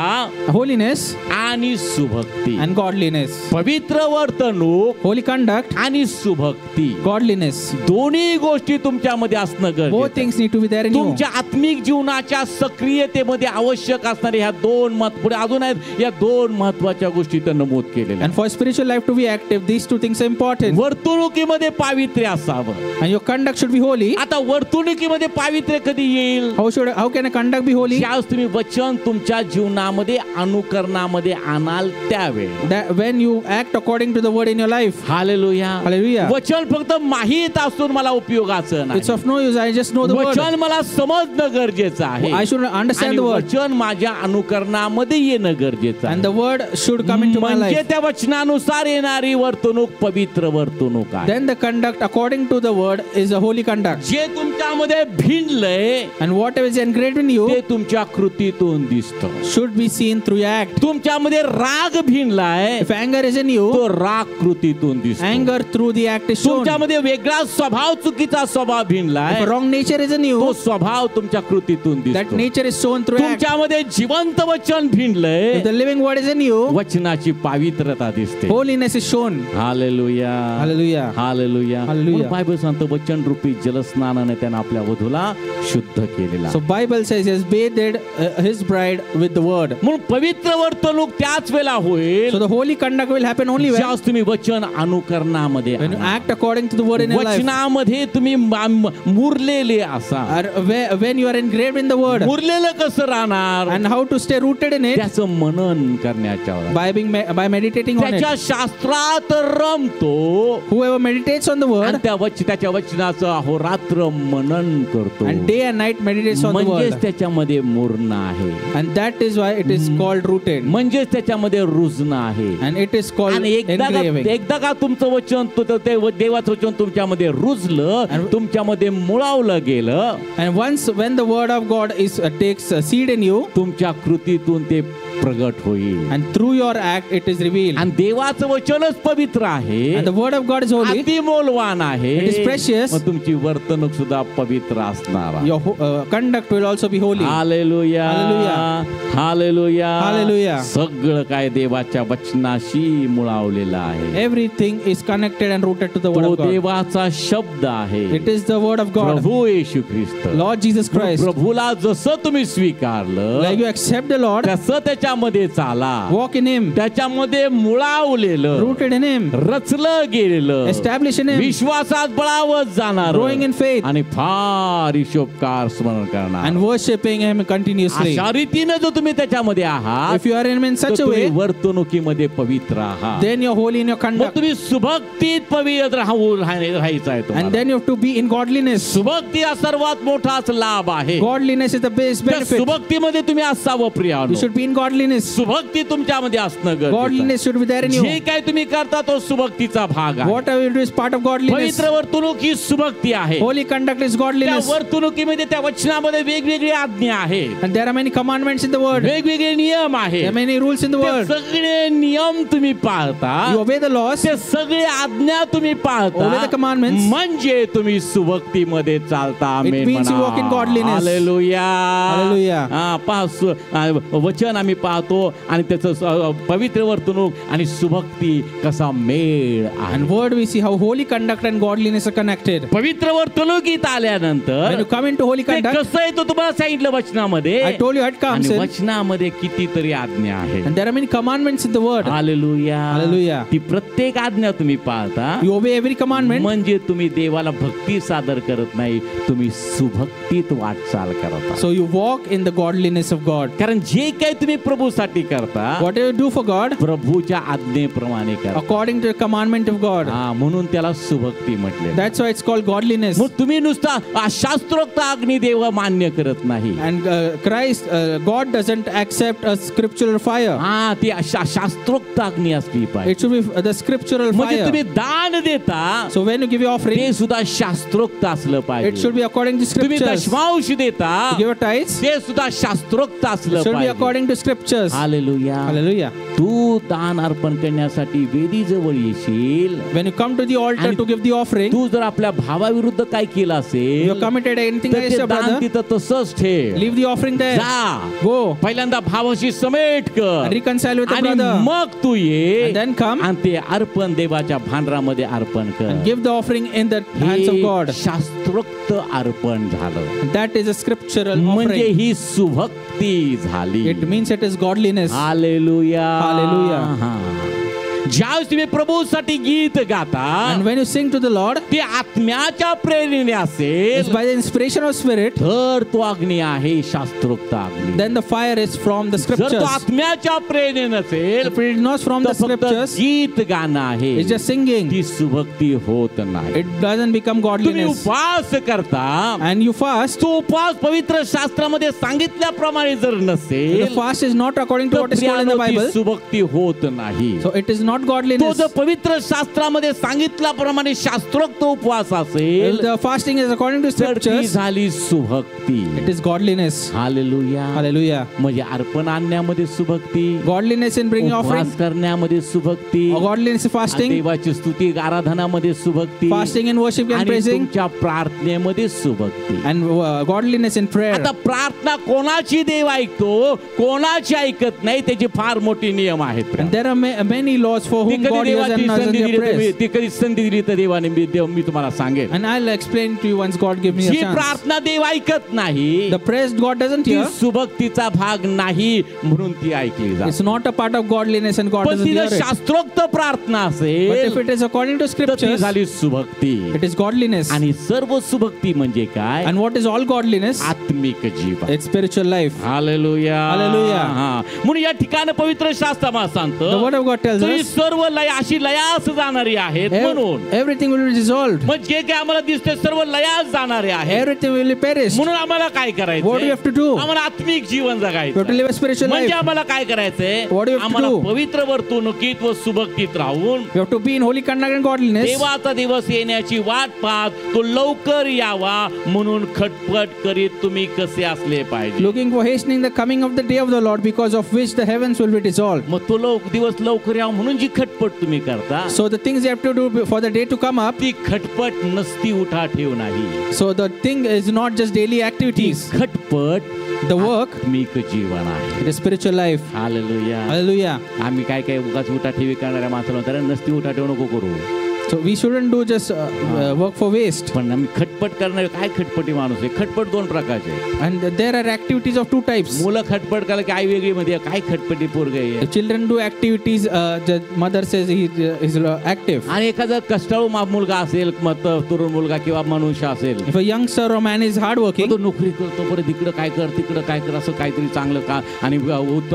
Holiness आणि सुभक्ती. and godliness. पवित्र वर्तणूक Holy conduct, आणि सुभक्ती godliness. दोन्ही गोष्टी तुमच्यामध्ये असणं Both गरजेचं आहे. things need to be there in you. तुमच्या आत्मिक जीवनाच्या सक्रियतेमध्ये आवश्यक असणारे ह्या 2 पुढे अजून आहेत, या 2 महत्वाच्या गोष्टी तर नमूद केलेल्या. And for spiritual life to be active, these 2 things are important. वर्तणुकीमध्ये पावित्र्य असावं. And your conduct should be holy. आता वर्तणुकीमध्ये पावित्र्य कधी येईल? How can a conduct be holy? ज्यावेळेस तुम्ही वचन तुमच्या जीवनामध्ये अनुकरणामध्ये आणाल त्यावेळी. That when you act according to the word in your life. Hallelujah. Hallelujah. वचन फक्त माहीत असून मला उपयोगाचं नाही. It's of no use. I just know the word. वचन मला समजणं गरजेचं आहे. I should understand आणि the word. वचन माझ्या अनुकरणामध्ये येणं गरजेचं आहे. And the word should come into my म्हणजे life. त्या वचनानुसार येणारी वर्तणूक पवित्र वर्तणूक आहे. Then the conduct according to the word is a holy conduct. जे तुमच्यामध्ये भिनलंय And whatever is engraved in you ते तुमच्या कृतीतून दिसतं. should be seen through your act. तुमच्यामध्ये राग भिनलाय If anger is in you, तो राग कृतीतून दिसतो. anger through the act is shown. तुमच्यामध्ये वेगळा स्वभाव, चुकीचा स्वभाव भिनलाय If a wrong nature is in तो you, स्वभाव तुमच्या कृतीतून that दिसतो. nature is shown through act. तुमच्यामध्ये जिवंत वचन भिनलंय If the living word is in you, वचनाची पावित्रता दिसते. holiness is shown. Hallelujah Hallelujah. Hallelujah. Hallelujah. म्हणून बायबल सांगतं वचन रूपी जलस्नानाने त्यानं आपल्या वधूला शुद्ध केलेला. So Bible says he has bathed his bride with the word. म्हणून पवित्र वर्तणूक त्याच वेळेला होईल So the holy conduct will happen only when ज्यावेळेस तुम्ही वचन अनुकरणामध्ये you आणा. act according to the word in your life. वचनामध्ये तुम्ही मुरलेले असा. Or when you are engraved in the word. मुरलेलं कसं राहणार And how to stay rooted in it? त्याचं मनन करण्याच्या By meditating on त्याच्या it. शास्त्रात रमतो Whoever meditates on the आणि word त्याच्या वचनाचं अहोरात्र मनन करतो. and day and night meditates on the म्हणजेच word. त्याच्यामध्ये मुरणं आहे. And that is why it is called rooted. म्हणजेच त्याच्यामध्ये रुजणं आहे. And it is called आणि engraving. एकदा का तुमचं वचन ते देवाचं वचन तुमच्यामध्ये रुजलं तुमच्यामध्ये मुळावलं गेलं And once when the word of God takes a seed in you, तुमच्या कृतीतून ते प्रगट होईल. and through your act it is revealed. आणि देवाचं वचनच पवित्र आहे. And the word of God is holy. अतिमौल्यवान आहे. It is precious. मग तुमची वर्तणूक सुद्धा पवित्र असणार आहे. Your conduct will also be holy. Hallelujah Hallelujah. Hallelujah Hallelujah. सगळं काय देवाच्या वचनाशी मुळावलेलं आहे. Everything is connected and rooted to the word तो of God. देवाचा शब्द आहे. It is the word of God. Prabhu Yeshu Christ. Lord Jesus Christ. प्रभूला जसं तुम्ही स्वीकारलं Like you accept the Lord, तसं त्याच्यामध्ये चाला. walk in Him, त्याच्यामध्ये मुळावलेलं rooted in Him, रचलं गेलेलं established in Him, विश्वासात बळावत जाणार growing in faith, आणि फार हिशोबकार स्मरण करणार. and worshiping Him continuously. अशा रीतीने जर तुम्ही त्याच्यामध्ये आहात If you are in Him in तर such a तुम्ही way, वर्तणुकीमध्ये पवित्र आहात. then you're holy in your मग conduct. तुम्ही सुभक्तीत पवित्र राहायचं आहे And तुम्हाला. then you have to be in godliness. सुभक्ती हा सर्वात मोठाच लाभ आहे. Godliness is the best त्या benefit. सुभक्तीमध्ये तुम्ही असावं प्रियानो. You should be in godliness. सुभक्ती तुमच्यामध्ये असणं गरजेचं आहे. Godliness should be there in you. जे काय तुम्ही करता तो सुभक्तीचा भाग आहे. Whatever you do is part of godliness. पवित्र वर्तणूक ही सुभक्ती आहे. Holy conduct is त्या godliness. वर्तणुकीमध्ये त्या वचनामध्ये वेगवेगळी आज्ञा आहे. And there are many commandments in the word. वेगवेगळे नियम आहे. There are many rules in the ते word. सगळे नियम तुम्ही पाळता. You obey the laws. ते सगळे आज्ञा तुम्ही पाळता. Obey the commandments. म्हणजे तुम्ही सुभक्तीमध्ये चालता. आमेन means you walk in godliness. Hallelujah. Hallelujah. वचन आम्ही पाहतो आणि त्याचं पवित्र वर्तणूक आणि सुभक्ती कसा मेळ आहे. And word we see how holy conduct and godliness are connected. पवित्र वर्तणुकीत When आल्यानंतर you come into holy ते conduct, कसं आहे तो तुम्हाला सांगितलं वचनामध्ये. I told you how it comes आणि in. वचनामध्ये कितीतरी आज्ञा आहे. And there are many commandments in the word. Hallelujah. Hallelujah. ती प्रत्येक आज्ञा तुम्ही पाळता. You obey every commandment. म्हणजे तुम्ही देवाला भक्ती सादर करत नाही, तुम्ही सुभक्तीत वाटचाल करता. So you walk in the godliness of God. कारण जे काही तुम्ही प्रभूसाठी करता Whatever you do for God, प्रभूच्या आज्ञेप्रमाणे करा. according to the commandment of God. हा म्हणून त्याला सुभक्ती म्हटले. That's why it's called godliness. मग तुम्ही नुसता शास्त्रोक्त अग्नी देव मान्य करत नाही. And God doesn't accept a scriptural fire. हा ती शास्त्रोक्त अग्नी असली पाहिजे. It should be the scriptural म्हणजे तुम्ही fire. दान देता So when you give your offering, ते सुद्धा शास्त्रोक्त असलं it पाहिजे. should be according to तुम्ही scriptures. दशमांश देता You give your tithes, ते सुद्धा शास्त्रोक्त it असलं should be पाहिजे. according to scriptures. Hallelujah. Hallelujah. तू दान अर्पण करण्यासाठी वेदीजवळ येशील. When you come to the altar आणि to give the offering, तू जर आपल्या भावाविरुद्ध काय केलं you असेल have committed anything तर against ते your दान brother, तिथं तसंच ठेव. leave the offering there. जा Go पहिल्यांदा भावाशी समेट कर and reconcile with the आणि brother. मग तू ये And then come आणि ते अर्पण देवाच्या भांडरामध्ये अर्पण कर. and give the offering in the hands of हे God. शास्त्रोक्त अर्पण झालं. And that is a scriptural म्हणजे offering. ही सुभक्ती झाली. It means it is godliness. Hallelujah. Hallelujah. हा. ज्यावेळेस तुम्ही प्रभूसाठी गीत गाता And when you sing to the Lord, ते आत्म्याच्या प्रेरणेने it's असेल by the inspiration of Spirit, तर तो अग्नी आहे शास्त्रोक्त अग्नी. then the fire is from the जर तो scriptures. आत्म्याच्या प्रेरणेने नसेल If it is not from तर the फक्त scriptures, गीत गाणं आहे. it's just singing. ती सुभक्ती होत नाही. It doesn't become तुम्ही godliness. उपवास करता And you fast, तो उपवास पवित्र शास्त्रामध्ये सांगितल्याप्रमाणे जर the नसेल fast is not according to तर what is told in the प्रियानो, ती Bible. सुभक्ती होत नाही. So it is not not तो godliness. जर पवित्र शास्त्रामध्ये सांगितल्याप्रमाणे शास्त्रोक्त उपवास असेल The fasting is according to तर ती scriptures. झाली सुभक्ती. It is godliness. Hallelujah. Hallelujah. म्हणजे अर्पण आणण्यामध्ये सुभक्ती, Godliness in bringing offering. उपवास करण्यामध्ये सुभक्ती, Godliness in fasting. देवाची स्तुती आराधनामध्ये सुभक्ती, Fasting and worship and आणि praising. तुमच्या प्रार्थनेमध्ये सुभक्ती. And godliness in prayer. आता प्रार्थना कोणाची देव ऐकतो, कोणाची ऐकत नाही, त्याचे फार मोठे नियम आहेत. And there are many laws for ती whom कधी God hears देवाची and answers संधी their दिली तर prayers. ती कधी संधी दिली तर देवाने मी तुम्हाला सांगेन. And I'll explain to you once God gives me a G chance. प्रार्थना देव ऐकत नाही, The praise God doesn't ती hear. सुभक्तीचा भाग नाही म्हणून ती ऐकली It's जाते. not a part of godliness and God पण doesn't hear तिला it. शास्त्रोक्त प्रार्थना But असेल if it is according to तर ती scriptures, झाली सुभक्ती. it is godliness. आणि सर्व सुभक्ती म्हणजे काय? And what is all godliness? आत्मिक जीवन. It's spiritual life. Hallelujah. Hallelujah. हा. म्हणून या ठिकाणी पवित्र शास्त्रामध्ये The सांगतं word of God tells he us सर्व लय अशी लयास जाणारी आहेत म्हणून. everything will be dissolved. मग जे काय आम्हाला दिसते सर्व लयास जाणारे आहेत Everything will be perished. म्हणून आम्हाला काय करायचं? What do you have to do? आम्हाला आत्मिक जीवन You have to जगायचं. live a spiritual म्हणजे life. आम्हाला काय करायचंय? What do you have to आम्हाला do? पवित्र वर्तणुकीत व सुभक्तीत राहून You have to be in holy conduct and godliness. देवाचा दिवस येण्याची वाट पाहत तो लवकर यावा म्हणून खटपट करीत तुम्ही कसे असले पाहिजे. Looking for hastening the coming of the day of the Lord, because of which the heavens will be dissolved. मग तो दिवस लवकर यावा म्हणून जी खटपट तुम्ही करता So the things you have to do for the day to come up. ती खटपट नसती उठा ठेव नाही. So the thing is not just daily ती activities. खटपट The work, आत्मिक जीवन आहे. it is spiritual life. Hallelujah. Hallelujah. आम्ही काय काय उगाच उठा ठेवी करणाऱ्या माणसाला तर नसती उठा ठेव नको करू. So we shouldn't do just work for waste. पण आम्ही खटपट करणारे काय खटपटी माणूस आहे. खटपट दोन प्रकारचे आहे. And there are activities of two types. मुलं खटपट करायला की आई वेगळी मध्ये काय खटपटी पोरग आहे. The children do activities. The mother says he is active. आणि एखादा कष्टाळू मुलगा असेल मग तरुण मुलगा किंवा मनुष्य असेल If a youngster or man is hardworking, तो नोकरी करतो परत इकडं काय कर तिकडं काय कर असं काहीतरी चांगलं का आणि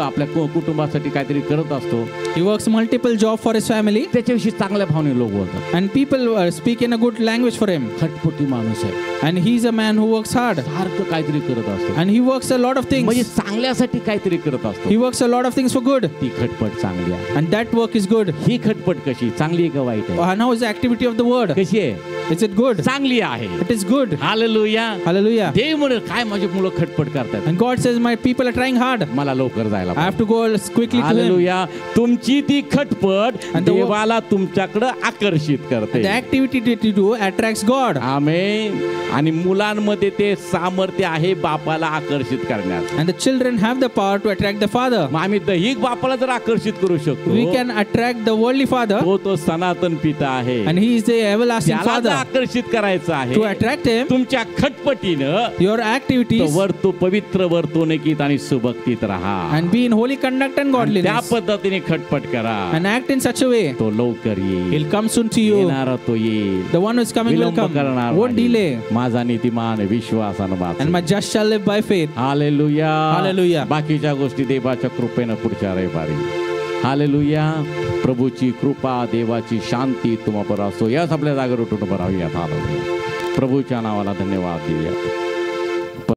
आपल्या कुटुंबासाठी काहीतरी करत असतो. he works multiple jobs for his family, त्याच्याविषयी चांगल्या भावने लोक बोलतात. and people speak in a good language for him. खटपटी माणूस आहे. And he's a man who works hard. सारखं काहीतरी करत असतो. And he works a lot of म्हणजे things. चांगल्यासाठी काहीतरी करत असतो. He works a lot of things for good. ती खटपट चांगली आहे. And that work is good. ही खटपट कशी चांगली आहे का वाईट आहे? And how is the activity of the word? कशी आहे? Is it good? चांगली आहे. It is good. Hallelujah. Hallelujah. देव म्हणे काय माझे मुलं खटपट करतात. And God says, my people are trying hard. मला लवकर जायला I have to go quickly to him. Hallelujah. तुमची ती खटपट And the- देवाला तुमच्याकडे आकर्षित करते. The activity that you do attracts God. आमेन. आणि मुलांमध्ये ते सामर्थ्य आहे बापाला आकर्षित करण्यात. And the children have the power to attract the father. मग आम्ही दैहिक बापाला जर आकर्षित करू We शकतो can attract the worldly father. तो सनातन पिता आहे. And he is the everlasting त्याला जर father. आकर्षित करायचं आहे To attract him, तुमच्या खटपटीनं your activities, पवित्र वर्तणुकीत आणि सुभक्तीत राहा. and be in holy conduct and त्या godliness. पद्धतीने खटपट करा. And act in such a way. तो लवकर येईल. He'll come soon to you. येणारा तो येईल. The one who is coming will विलंब come. करणार Won't नाही. delay. माझा नीतिमान विश्वासानं वाचेल. And my just shall live by faith. Hallelujah. Hallelujah. बाकीच्या गोष्टी देवाच्या कृपेनं पुढच्या रविवारी. हालेलुया. प्रभूची कृपा देवाची शांती तुम्हा पर असो. याच आपल्या जागेवर उठून उभं राहूयात. हालेलुया. प्रभूच्या नावाला धन्यवाद देऊया.